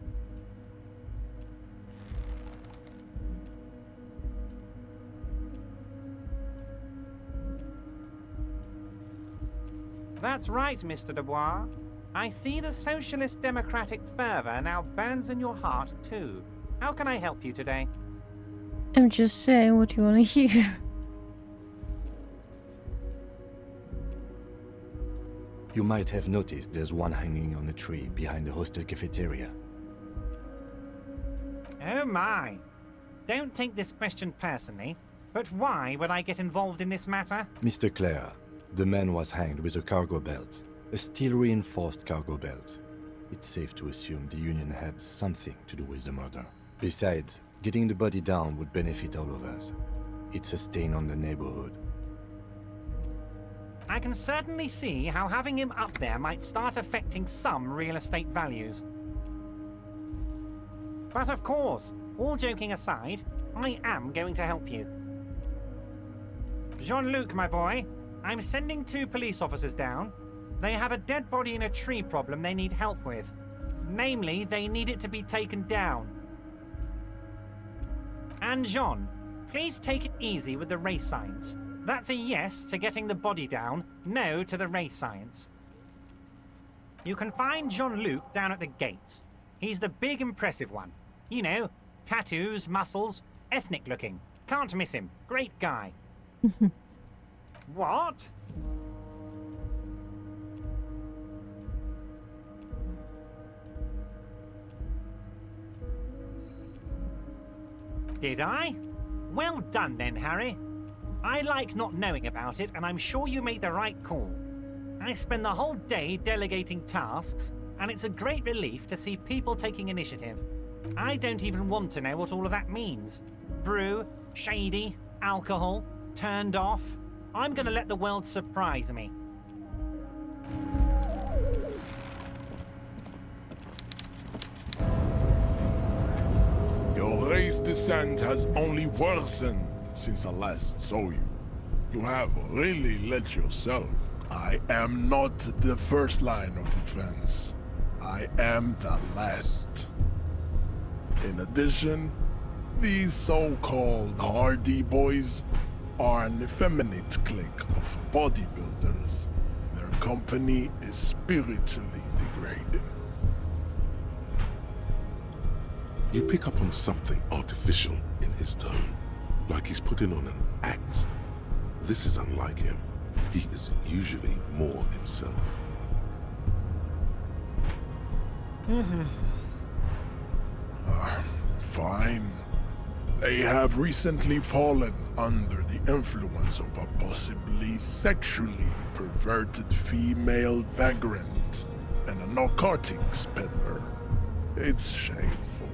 That's right, Mr. Dubois. I see the socialist democratic fervor now burns in your heart, too. How can I help you today? I'm just saying what you want to hear. You might have noticed there's one hanging on a tree behind the hostel cafeteria. Oh my. Don't take this question personally, but why would I get involved in this matter? Mr. Clare, the man was hanged with a cargo belt, a steel-reinforced cargo belt. It's safe to assume the Union had something to do with the murder. Besides, getting the body down would benefit all of us. It's a stain on the neighborhood. I can certainly see how having him up there might start affecting some real estate values. But of course, all joking aside, I am going to help you. Jean-Luc, my boy, I'm sending 2 police officers down. They have a dead body in a tree problem they need help with. Namely, they need it to be taken down. And Jean, please take it easy with the race signs. That's a yes to getting the body down, no to the race science. You can find Jean-Luc down at the gates. He's the big impressive one. You know, tattoos, muscles, ethnic looking. Can't miss him. Great guy. What? Did I? Well done then, Harry. I like not knowing about it, and I'm sure you made the right call. I spend the whole day delegating tasks, and it's a great relief to see people taking initiative. I don't even want to know what all of that means. Brew, shady, alcohol, turned off. I'm gonna let the world surprise me. Your race descent has only worsened since I last saw you. You have really let yourself. I am not the first line of defense. I am the last. In addition, these so-called Hardy Boys are an effeminate clique of bodybuilders. Their company is spiritually degrading. You pick up on something artificial in his tone, like he's putting on an act. This is unlike him. he is usually more himself. Fine. They have recently fallen under the influence of a possibly sexually perverted female vagrant and a narcotics peddler. It's shameful.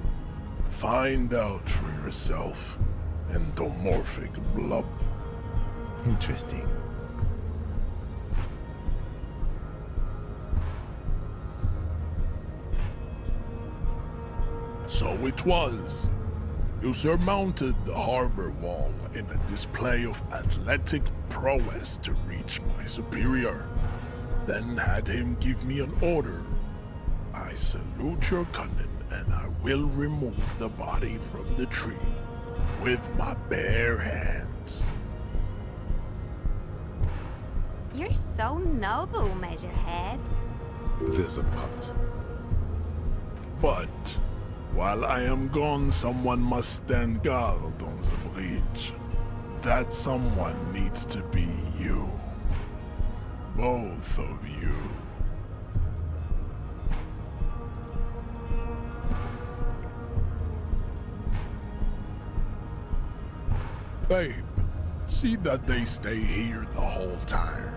Find out for yourself, endomorphic blob. Interesting. So it was. You surmounted the harbor wall in a display of athletic prowess to reach my superior. Then had him give me an order. I salute your cunning, and I will remove the body from the tree with my bare hands. You're so noble, Measurehead. There's a but. But while I am gone, someone must stand guard on the bridge. That someone needs to be you. Both of you. Babe, see that they stay here the whole time.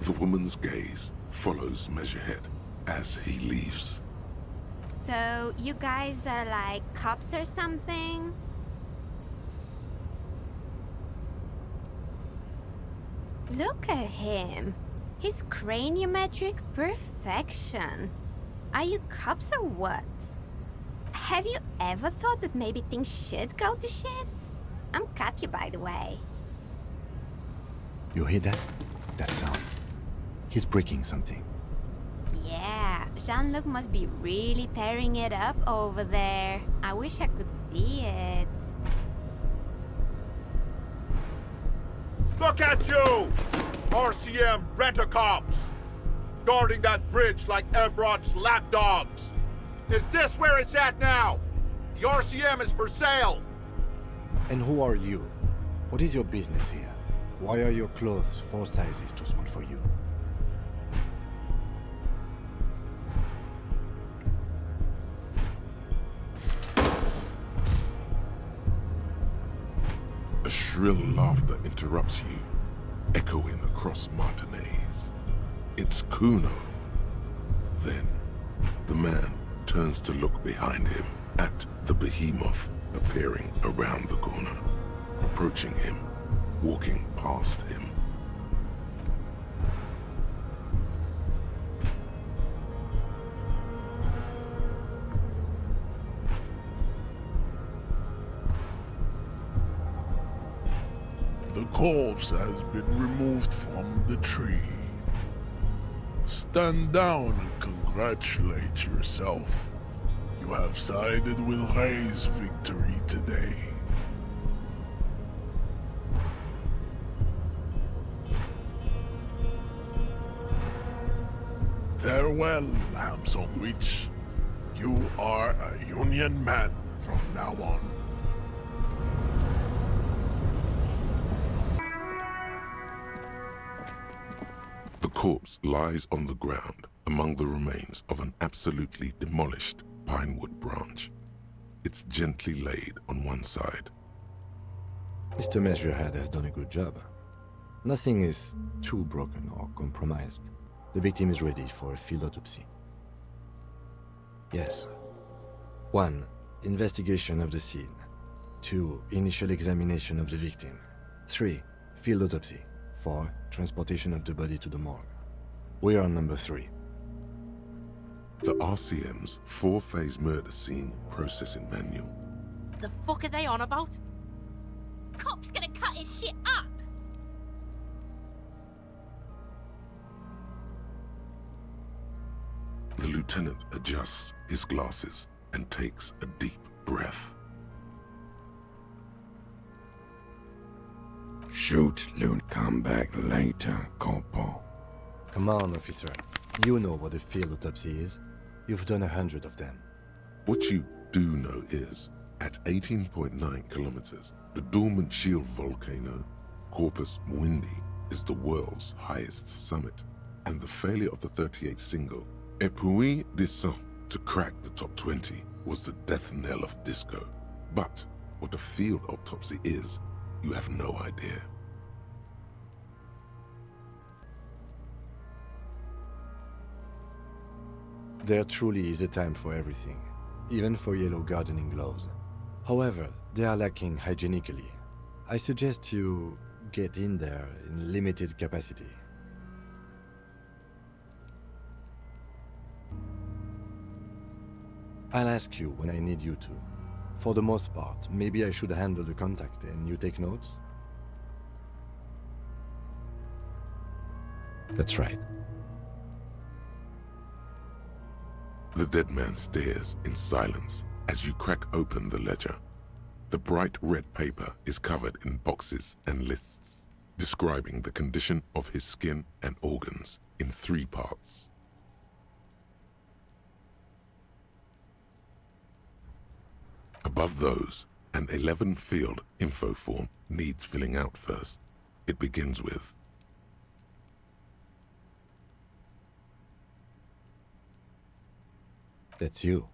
The woman's gaze follows Measurehead as he leaves. So, you guys are like cops or something? Look at him. His craniometric perfection. Are you cops or what? Have you ever thought that maybe things should go to shit? I'm Katya, by the way. You hear that? That sound. He's breaking something. Yeah, Jean-Luc must be really tearing it up over there. I wish I could see it. Look at you! RCM rent-a-cops! Guarding that bridge like Everott's lapdogs! Is this where it's at now? The RCM is for sale! And who are you? What is your business here? Why are your clothes 4 sizes too small for you? A shrill laughter interrupts you, echoing across Martinez. It's Kuno. Then, the man turns to look behind him at the behemoth appearing around the corner, approaching him, walking past him. The corpse has been removed from the tree. Stand down and congratulate yourself. You have sided with Ray's victory today. Farewell, ham sandwich. You are a Union man from now on. The corpse lies on the ground among the remains of an absolutely demolished pinewood branch. It's gently laid on one side. Mr. Measurehead has done a good job. Nothing is too broken or compromised. The victim is ready for a field autopsy. Yes. 1. Investigation of the scene. 2. Initial examination of the victim. 3. Field autopsy. 4. Transportation of the body to the morgue. We are on number 3. The RCM's 4-phase murder scene processing manual. The fuck are they on about? Cop's gonna cut his shit up. The lieutenant adjusts his glasses and takes a deep breath. Shoot loot, come back later, Corporal. Come on, officer. You know what a field autopsy is. You've done 100 of them. What you do know is, at 18.9 kilometers, the dormant shield volcano, Corpus Mundi, is the world's highest summit, and the failure of the 38 single, Et puis descend, to crack the top 20 was the death knell of disco. But what a field autopsy is, you have no idea. There truly is a time for everything, even for yellow gardening gloves. However, they are lacking hygienically. I suggest you get in there in limited capacity. I'll ask you when I need you to. For the most part, maybe I should handle the contact and you take notes? That's right. The dead man stares in silence as you crack open the ledger. The bright red paper is covered in boxes and lists, describing the condition of his skin and organs in 3 parts. Above those, an 11-field info form needs filling out first. It begins with, That's you.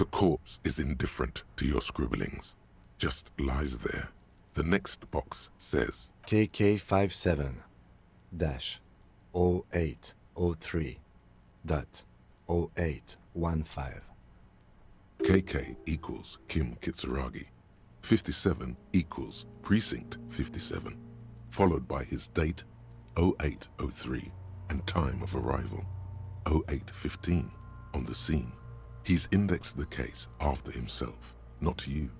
the corpse is indifferent to your scribblings, just lies there. The next box says, KK57-0803.0815. KK equals Kim Kitsuragi. 57 equals Precinct 57, followed by his date, 0803, and time of arrival, 0815, on the scene. He's indexed the case after himself, not you.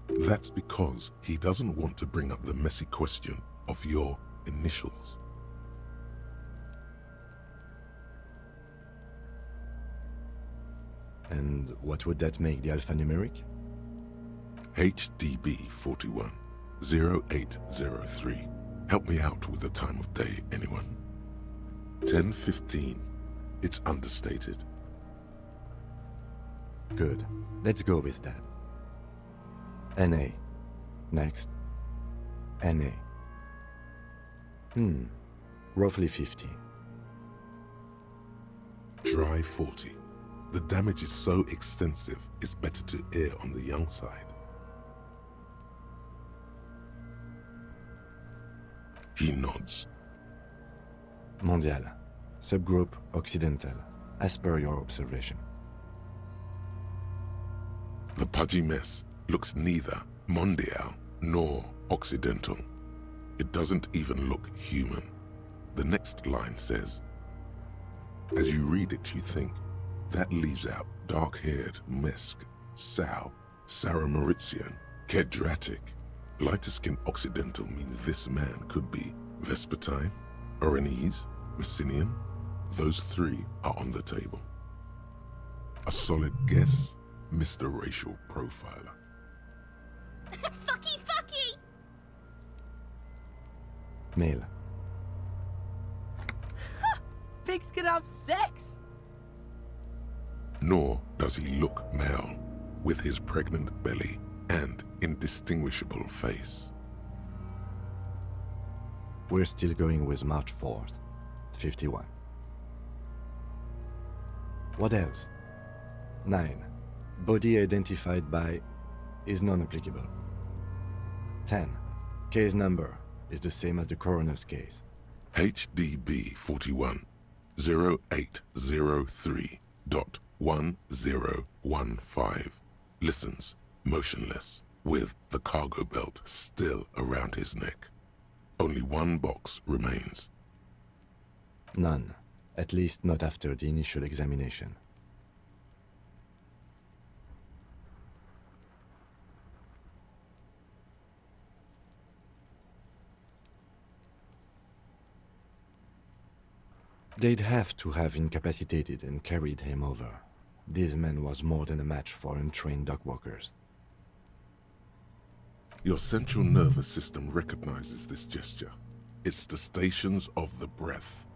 That's because he doesn't want to bring up the messy question of your initials. And what would that make the alphanumeric? HDB 41 0803. Help me out with the time of day, anyone? 10:15. It's understated. Good. Let's go with that. NA. Next. NA. Roughly 50. Try 40. The damage is so extensive, it's better to err on the young side. He nods. Mondial. Subgroup Occidental. As per your observation. The pudgy mess looks neither mondial nor occidental. It doesn't even look human. The next line says, as you read it, you think, that leaves out dark-haired Mesk, Sal, Sarah Mauritian, Kedratic. Lighter-skinned occidental means this man could be Vespertine, Oranese, Messinian. Those 3 are on the table. A solid guess, Mr. Racial Profiler. Fucky, fucky! Male. Pigs can have sex! Nor does he look male, with his pregnant belly and indistinguishable face. We're still going with March 4th, 51. What else? 9. Body identified by is non-applicable. 10. Case number is the same as the coroner's case. HDB 41 0803.1015 listens, motionless, with the cargo belt still around his neck. Only 1 box remains. None. At least not after the initial examination. They'd have to have incapacitated and carried him over. This man was more than a match for untrained dogwalkers. Your central nervous system recognizes this gesture. It's the stations of the breath.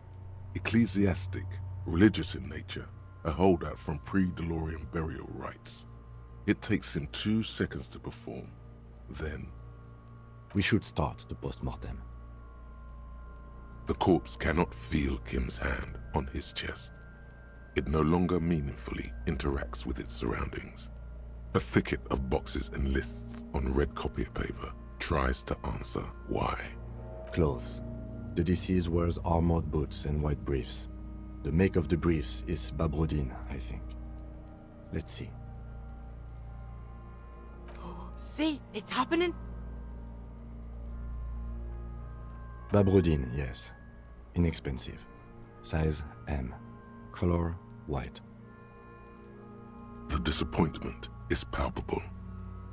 Ecclesiastic, religious in nature, a holdout from pre-DeLorean burial rites. It takes him 2 seconds to perform. Then, We should start the post-mortem. the corpse cannot feel Kim's hand on his chest. It no longer meaningfully interacts with its surroundings. A thicket of boxes and lists on red copier paper tries to answer why. Clothes. The deceased wears armored boots and white briefs. The make of the briefs is Babrodin, I think. Let's see. See, it's happening. Babrodin, yes. Inexpensive. Size M. Color white. The disappointment is palpable.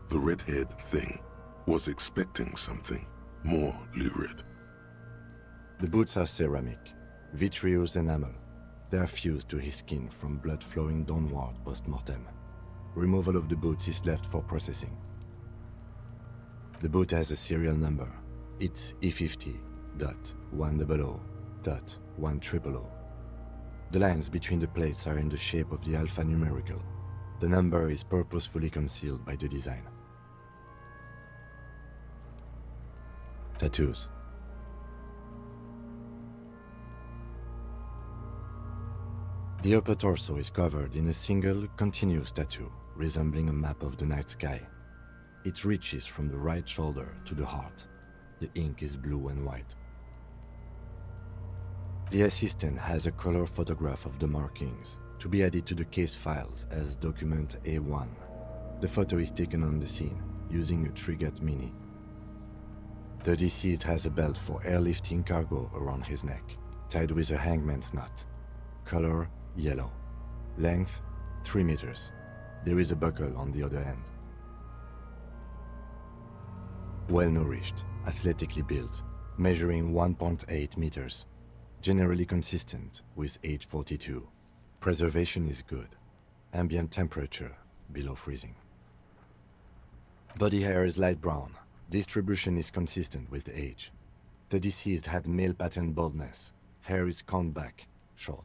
The red-haired thing was expecting something more lurid. The boots are ceramic, vitreous enamel. They are fused to his skin from blood flowing downward post-mortem. Removal of the boots is left for processing. The boot has a serial number. It's E50.100.100. The lines between the plates are in the shape of the alphanumerical. The number is purposefully concealed by the design. Tattoos. The upper torso is covered in a single, continuous tattoo, resembling a map of the night sky. It reaches from the right shoulder to the heart. The ink is blue and white. The assistant has a color photograph of the markings, to be added to the case files as document A1. The photo is taken on the scene, using a Trigat Mini. The deceased has a belt for airlifting cargo around his neck, tied with a hangman's knot. Color yellow. Length 3 meters. There is a buckle on the other end. Well-nourished, athletically built, measuring 1.8 meters. Generally consistent with age 42. Preservation is good. Ambient temperature below freezing. Body hair is light brown. Distribution is consistent with age. The deceased had male pattern baldness. Hair is combed back, short.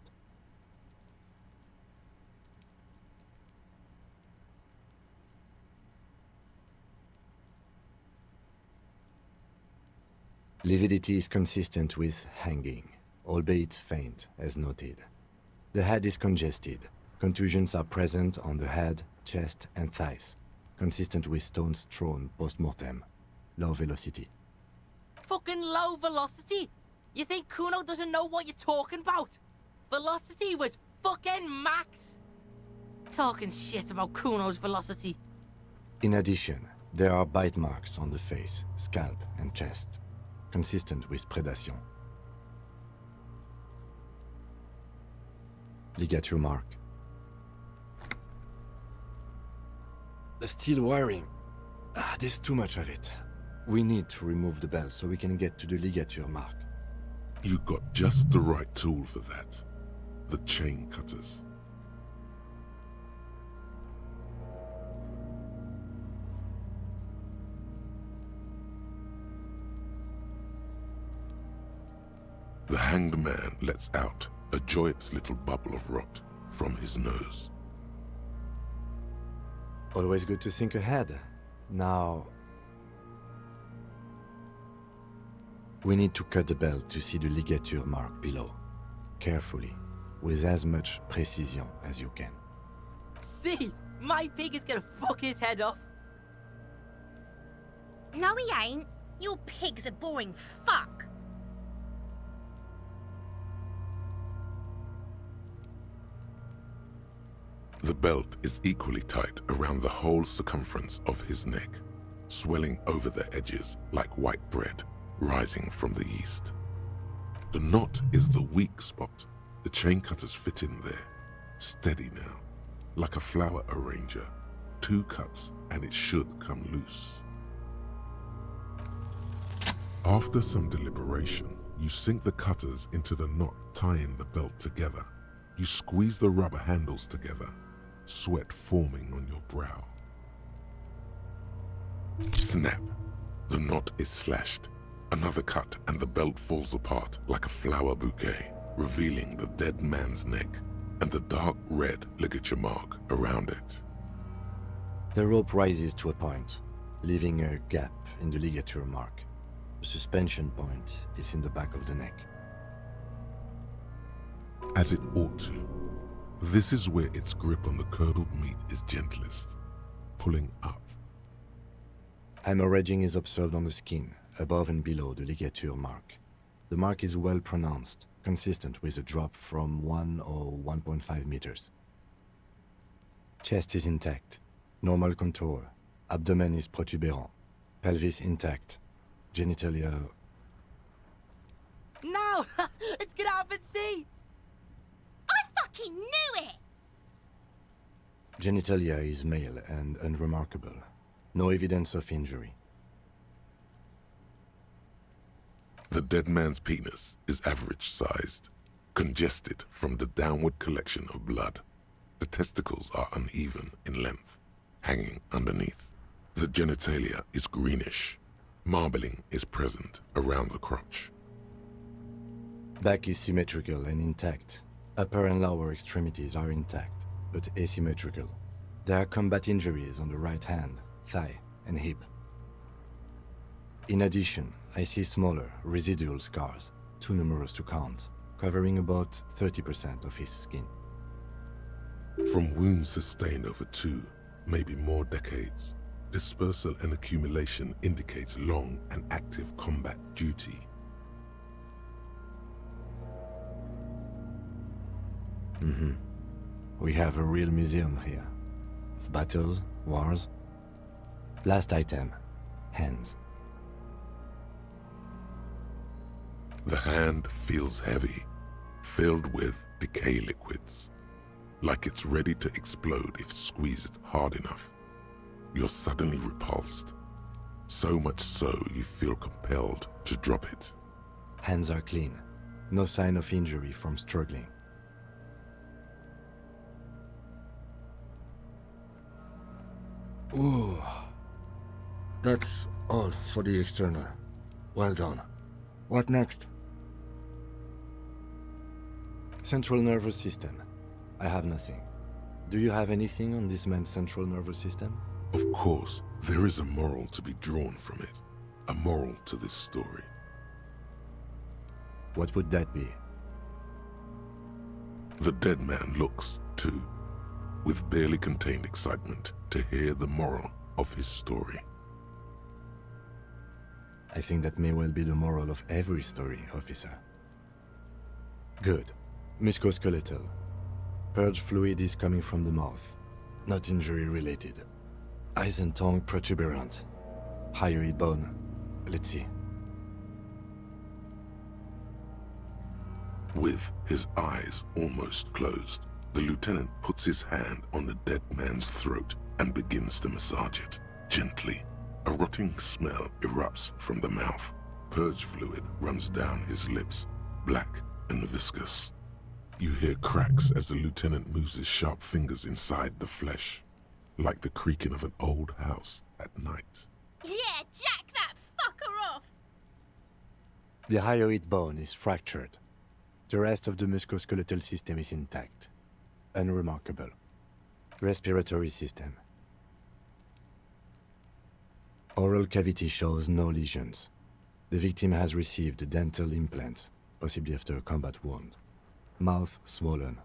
Lividity is consistent with hanging, albeit faint, as noted. The head is congested. Contusions are present on the head, chest, and thighs, consistent with stones thrown post-mortem. Low velocity. Fucking low velocity? You think Kuno doesn't know what you're talking about? Velocity was fucking max. Talking shit about Kuno's velocity. In addition, there are bite marks on the face, scalp, and chest, consistent with predation. Ligature mark. The steel wiring. There's too much of it. We need to remove the belt so we can get to the ligature mark. You got just the right tool for that. The chain cutters. The hanged man lets out a joyous little bubble of rot from his nose. Always good to think ahead. Now, we need to cut the belt to see the ligature mark below. Carefully, with as much precision as you can. See, my pig is gonna fuck his head off. No, he ain't. Your pig's a boring fuck. The belt is equally tight around the whole circumference of his neck, swelling over the edges like white bread rising from the east. The knot is the weak spot. The chain cutters fit in there, steady now, like a flower arranger. 2 cuts and it should come loose. After some deliberation, you sink the cutters into the knot tying the belt together. You squeeze the rubber handles together. sweat forming on your brow. Snap! The knot is slashed. Another cut and the belt falls apart like a flower bouquet, revealing the dead man's neck and the dark red ligature mark around it. The rope rises to a point, leaving a gap in the ligature mark. The suspension point is in the back of the neck. As it ought to. This is where its grip on the curdled meat is gentlest, pulling up. Hemorrhaging is observed on the skin, above and below the ligature mark. The mark is well pronounced, consistent with a drop from 1 or 1.5 meters. Chest is intact, normal contour, abdomen is protuberant, pelvis intact, genitalia... No! It's gonna happen, see! I fucking knew it! Genitalia is male and unremarkable. No evidence of injury. The dead man's penis is average-sized, congested from the downward collection of blood. The testicles are uneven in length, hanging underneath. The genitalia is greenish. Marbling is present around the crotch. Back is symmetrical and intact. Upper and lower extremities are intact, but asymmetrical. There are combat injuries on the right hand, thigh, and hip. In addition, I see smaller, residual scars, too numerous to count, covering about 30% of his skin. From wounds sustained over 2, maybe more decades, dispersal and accumulation indicates long and active combat duty. We have a real museum here. Of battles, wars. Last item, hands. The hand feels heavy, filled with decay liquids, like it's ready to explode if squeezed hard enough. You're suddenly repulsed, so much so you feel compelled to drop it. Hands are clean. No sign of injury from struggling. Ooh. That's all for the external. Well done. What next? Central nervous system. I have nothing. Do you have anything on this man's central nervous system? Of course, there is a moral to be drawn from it. A moral to this story. What would that be? The dead man looks, too, with barely contained excitement to hear the moral of his story. I think that may well be the moral of every story, officer. Good. Musculoskeletal. Purge fluid is coming from the mouth. Not injury related. Eyes and tongue protuberant. Hyoid bone. Let's see. With his eyes almost closed, the lieutenant puts his hand on the dead man's throat and begins to massage it, gently. A rotting smell erupts from the mouth. Purge fluid runs down his lips, black and viscous. You hear cracks as the lieutenant moves his sharp fingers inside the flesh, like the creaking of an old house at night. Yeah, jack that fucker off! The hyoid bone is fractured. The rest of the musculoskeletal system is intact. Unremarkable. Respiratory system. Oral cavity shows no lesions. The victim has received dental implants, possibly after a combat wound. Mouth swollen.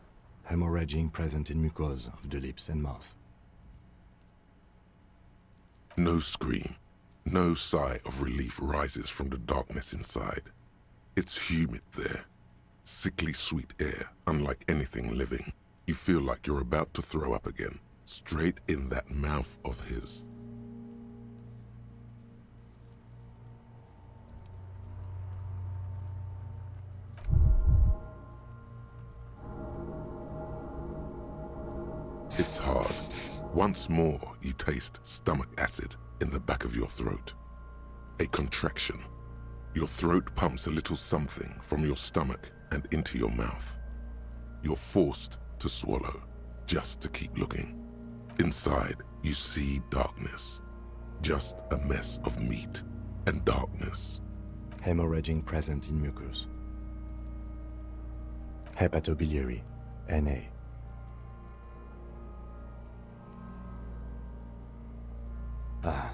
Hemorrhaging present in mucosa of the lips and mouth. No scream, no sigh of relief rises from the darkness inside. It's humid there. Sickly sweet air, unlike anything living. You feel like you're about to throw up again, straight in that mouth of his. It's hard. Once more, you taste stomach acid in the back of your throat. A contraction. Your throat pumps a little something from your stomach and into your mouth. You're forced to swallow, just to keep looking. Inside, you see darkness. Just a mess of meat and darkness. Hemorrhaging present in mucus. Hepatobiliary, Na. Ah,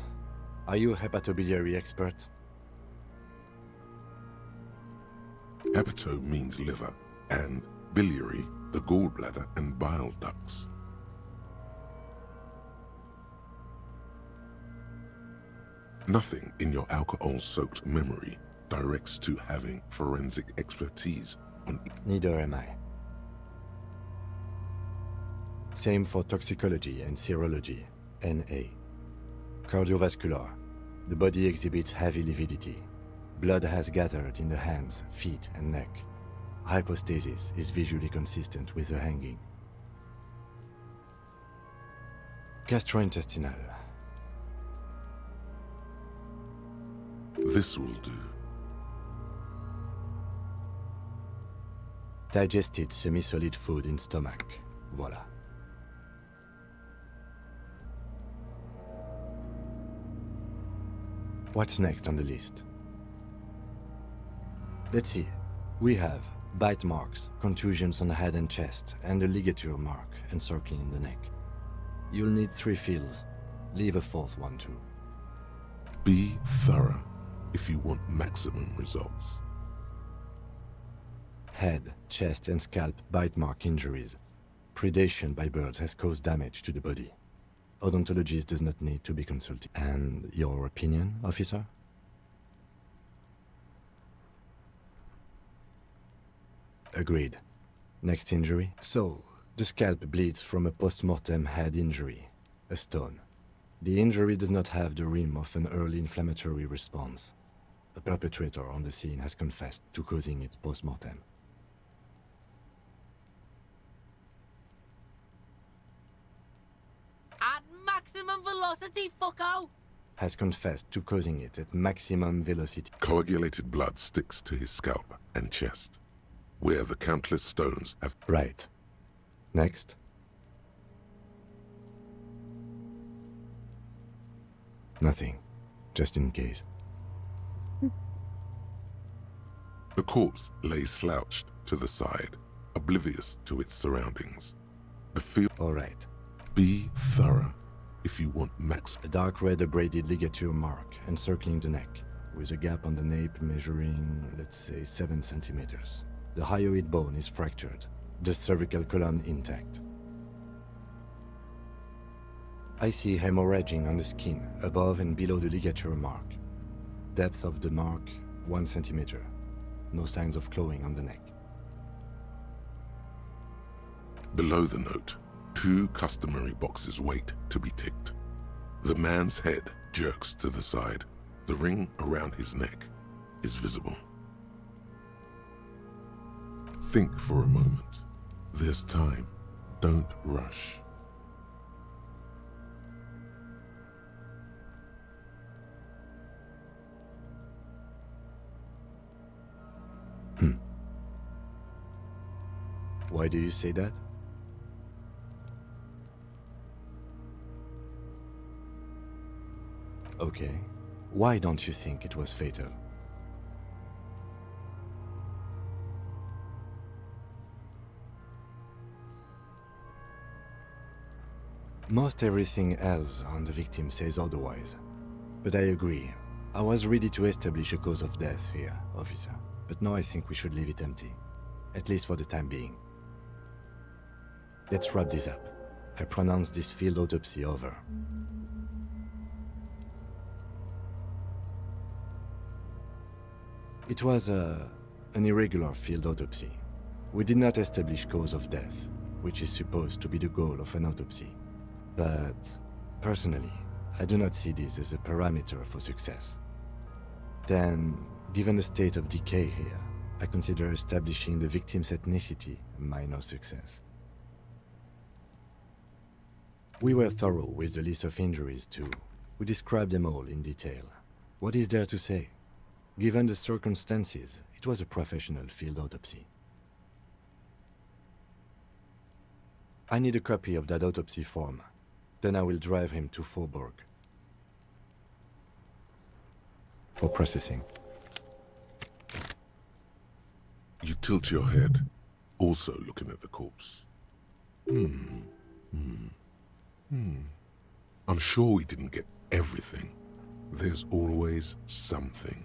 are you a hepatobiliary expert? Hepato means liver, and biliary, the gallbladder and bile ducts. Nothing in your alcohol-soaked memory directs to having forensic expertise on... Neither am I. Same for toxicology and serology, Na. Cardiovascular. The body exhibits heavy lividity. Blood has gathered in the hands, feet, and neck. Hypostasis is visually consistent with the hanging. Gastrointestinal. This will do. Digested semi-solid food in stomach. Voila. What's next on the list? Let's see. We have bite marks, contusions on the head and chest, and a ligature mark encircling the neck. You'll need 3 fields. Leave a 4th one too. Be thorough if you want maximum results. Head, chest, and scalp bite mark injuries. Predation by birds has caused damage to the body. Odontologist does not need to be consulted. And your opinion, officer? Agreed. Next injury? So, the scalp bleeds from a post-mortem head injury, a stone. The injury does not have the rim of an early inflammatory response. The perpetrator on the scene has confessed to causing it post-mortem. At maximum velocity, fucko! Has confessed to causing it at maximum velocity. Coagulated blood sticks to his scalp and chest, where the countless stones have... Right. Next. Nothing. Just in case. The corpse lay slouched to the side, oblivious to its surroundings. The field... All right. Be thorough if you want max... A dark red abraded ligature mark encircling the neck, with a gap on the nape measuring, let's say, 7 centimeters. The hyoid bone is fractured, the cervical column intact. I see hemorrhaging on the skin, above and below the ligature mark. Depth of the mark, 1 centimeter. No signs of clawing on the neck. Below the note, 2 customary boxes wait to be ticked. The man's head jerks to the side. The ring around his neck is visible. Think for a moment. There's time. Don't rush. Why do you say that? Okay. Why don't you think it was fatal? Most everything else on the victim says otherwise. But I agree. I was ready to establish a cause of death here, officer. But now I think we should leave it empty. At least for the time being. Let's wrap this up. I pronounce this field autopsy over. It was an irregular field autopsy. We did not establish cause of death, which is supposed to be the goal of an autopsy. But, personally, I do not see this as a parameter for success. Then, given the state of decay here, I consider establishing the victim's ethnicity a minor success. We were thorough with the list of injuries too. We described them all in detail. What is there to say? Given the circumstances, it was a professional field autopsy. I need a copy of that autopsy form. Then I will drive him to Faubourg. For processing. You tilt your head, also looking at the corpse. I'm sure we didn't get everything. There's always something.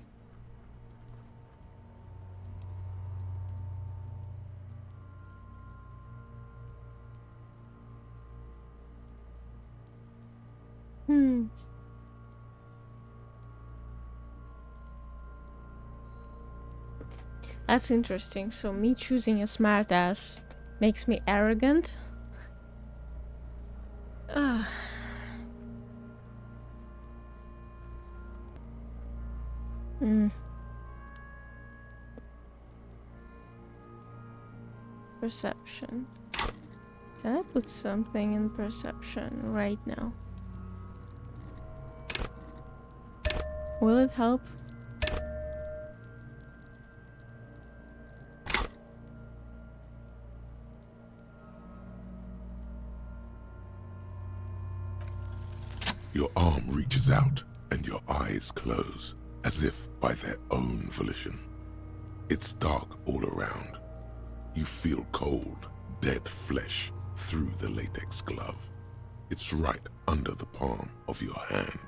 That's interesting. So me choosing a smartass makes me arrogant? Ugh. Perception. Can I put something in perception right now? Will it help? Your arm reaches out and your eyes close, as if by their own volition. It's dark all around. You feel cold, dead flesh through the latex glove. It's right under the palm of your hand.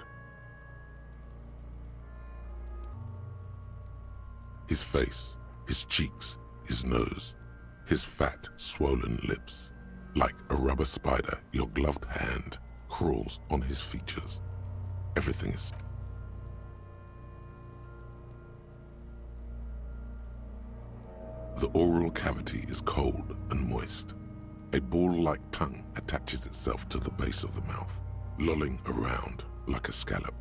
His face, his cheeks, his nose, his fat, swollen lips. Like a rubber spider, your gloved hand crawls on his features. Everything is... The oral cavity is cold and moist. A ball-like tongue attaches itself to the base of the mouth, lolling around like a scallop.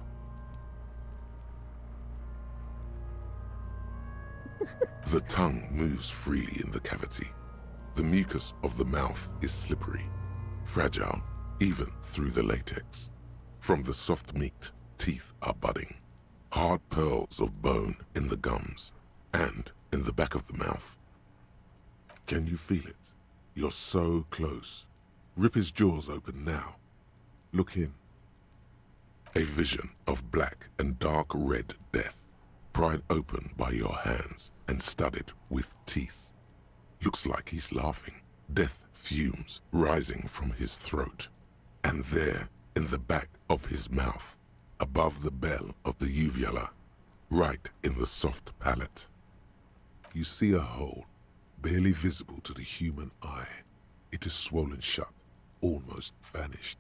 The tongue moves freely in the cavity. The mucus of the mouth is slippery, fragile, even through the latex. From the soft meat, teeth are budding. Hard pearls of bone in the gums and in the back of the mouth. Can you feel it? You're so close. Rip his jaws open now. Look in. A vision of black and dark red death, pried open by your hands and studded with teeth. Looks like he's laughing. Death fumes rising from his throat. And there, in the back of his mouth, above the bell of the uvula, right in the soft palate, you see a hole, barely visible to the human eye. It is swollen shut, almost vanished.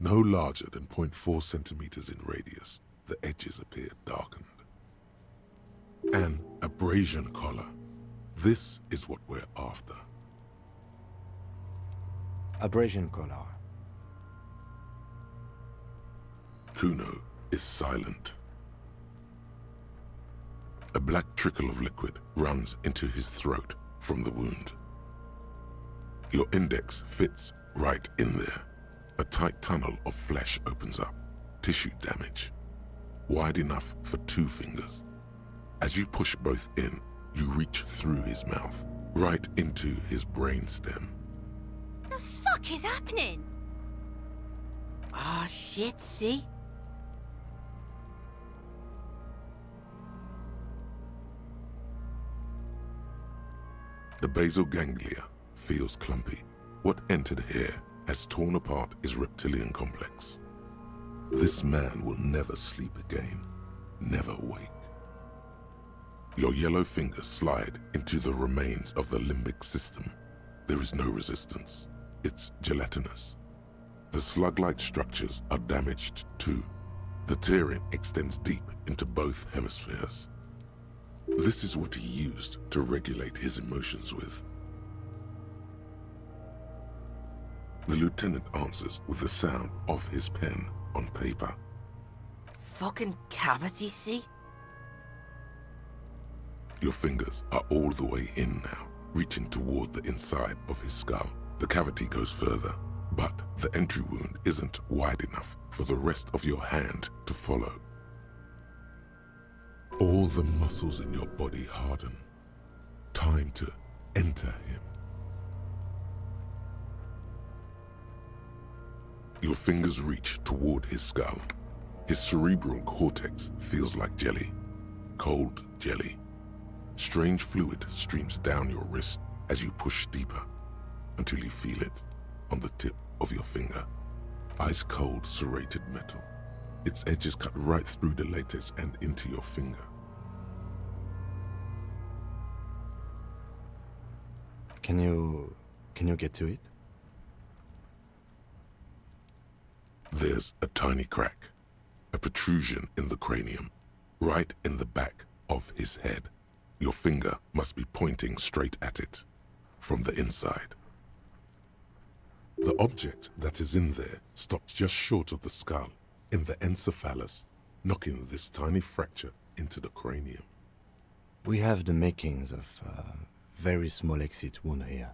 No larger than 0.4 centimeters in radius, the edges appear darkened. An abrasion collar. This is what we're after. Abrasion collar. Kuno is silent. A black trickle of liquid runs into his throat from the wound. Your index fits right in there. A tight tunnel of flesh opens up. Tissue damage. Wide enough for 2 fingers. As you push both in, you reach through his mouth, right into his brainstem. The fuck is happening? Ah, shit, see? The basal ganglia feels clumpy. What entered here has torn apart his reptilian complex. This man will never sleep again, never wake. Your yellow fingers slide into the remains of the limbic system. There is no resistance. It's gelatinous. The slug-like structures are damaged too. The tearing extends deep into both hemispheres. This is what he used to regulate his emotions with. The lieutenant answers with the sound of his pen on paper. Fucking cavity, see? Your fingers are all the way in now, reaching toward the inside of his skull. The cavity goes further, but the entry wound isn't wide enough for the rest of your hand to follow. All the muscles in your body harden. Time to enter him. Your fingers reach toward his skull. His cerebral cortex feels like jelly. Cold jelly. Strange fluid streams down your wrist as you push deeper until you feel it on the tip of your finger. Ice cold serrated metal. Its edges cut right through the latex and into your finger. Can you get to it? There's a tiny crack, a protrusion in the cranium, right in the back of his head. Your finger must be pointing straight at it, from the inside. The object that is in there stops just short of the skull, in the encephalus, knocking this tiny fracture into the cranium. We have the makings of a very small exit wound here.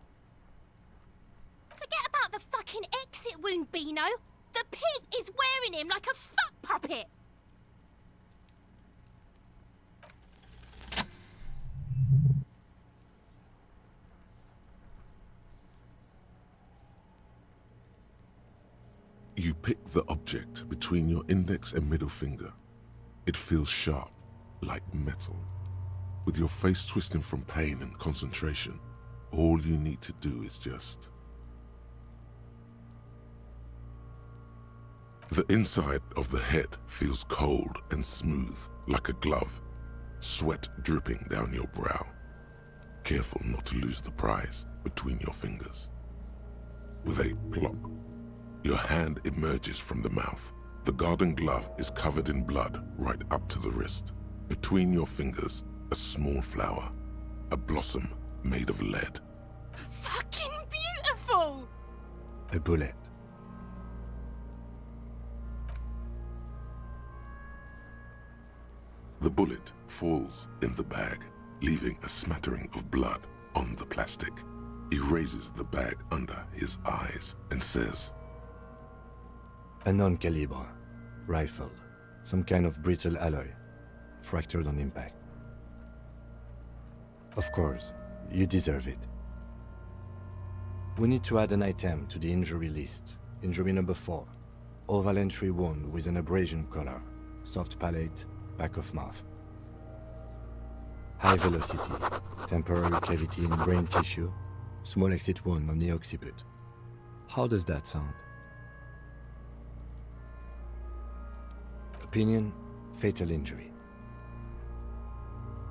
Forget about the fucking exit wound, Beano. The pig is wearing him like a fuck puppet. You pick the object between your index and middle finger. It feels sharp, like metal. With your face twisting from pain and concentration, all you need to do is just... The inside of the head feels cold and smooth, like a glove, sweat dripping down your brow. Careful not to lose the prize between your fingers. With a plop, your hand emerges from the mouth. The garden glove is covered in blood right up to the wrist. Between your fingers, a small flower, a blossom made of lead. Fucking beautiful! A bullet. The bullet falls in the bag, leaving a smattering of blood on the plastic. He raises the bag under his eyes and says, A non-calibre. Rifle. Some kind of brittle alloy. Fractured on impact. Of course, you deserve it. We need to add an item to the injury list. Injury number 4. Oval entry wound with an abrasion collar. Soft palate, back of mouth. High velocity. Temporary cavity in brain tissue. Small exit wound on the occiput. How does that sound? Opinion, fatal injury.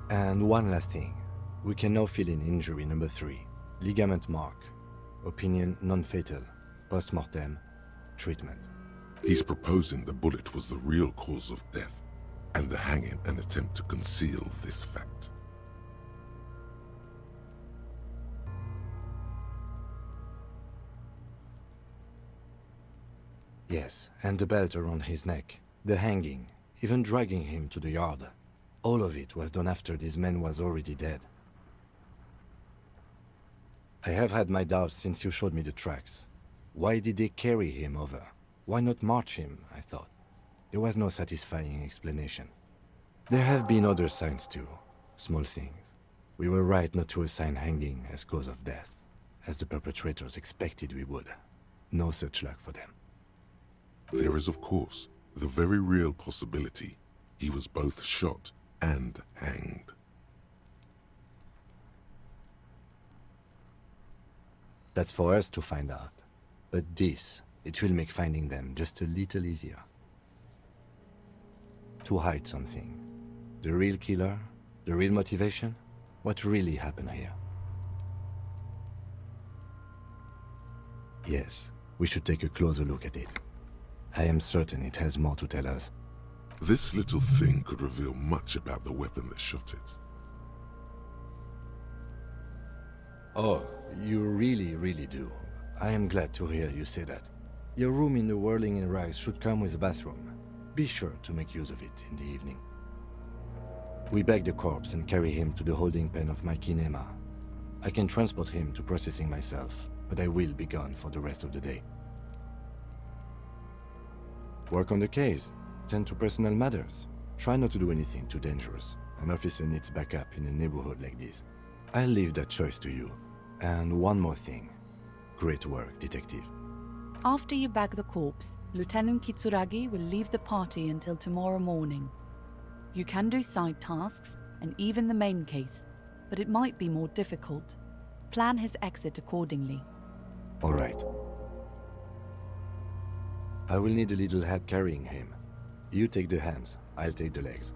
And one last thing. We can now fill in injury number 3. Ligament mark. Opinion, non-fatal. Post-mortem. Treatment. He's proposing the bullet was the real cause of death, and the hanging an attempt to conceal this fact. Yes, and the belt around his neck. The hanging. Even dragging him to the yard. All of it was done after this man was already dead. I have had my doubts since you showed me the tracks. Why did they carry him over? Why not march him, I thought. There was no satisfying explanation. There have been other signs too. Small things. We were right not to assign hanging as cause of death, as the perpetrators expected we would. No such luck for them. There is, of course, the very real possibility he was both shot and hanged. That's for us to find out. But this, it will make finding them just a little easier. To hide something. The real killer? The real motivation? What really happened here? Yes, we should take a closer look at it. I am certain it has more to tell us. This little thing could reveal much about the weapon that shot it. Oh, you really do. I am glad to hear you say that. Your room in the Whirling in Rags should come with a bathroom. Be sure to make use of it in the evening. We bag the corpse and carry him to the holding pen of my kinema. I can transport him to processing myself, but I will be gone for the rest of the day. Work on the case. Tend to personal matters. Try not to do anything too dangerous. An officer needs backup in a neighborhood like this. I'll leave that choice to you. And one more thing. Great work, detective. After you bag the corpse, Lieutenant Kitsuragi will leave the party until tomorrow morning. You can do side tasks and even the main case, but it might be more difficult. Plan his exit accordingly. All right. I will need a little help carrying him. You take the hands, I'll take the legs.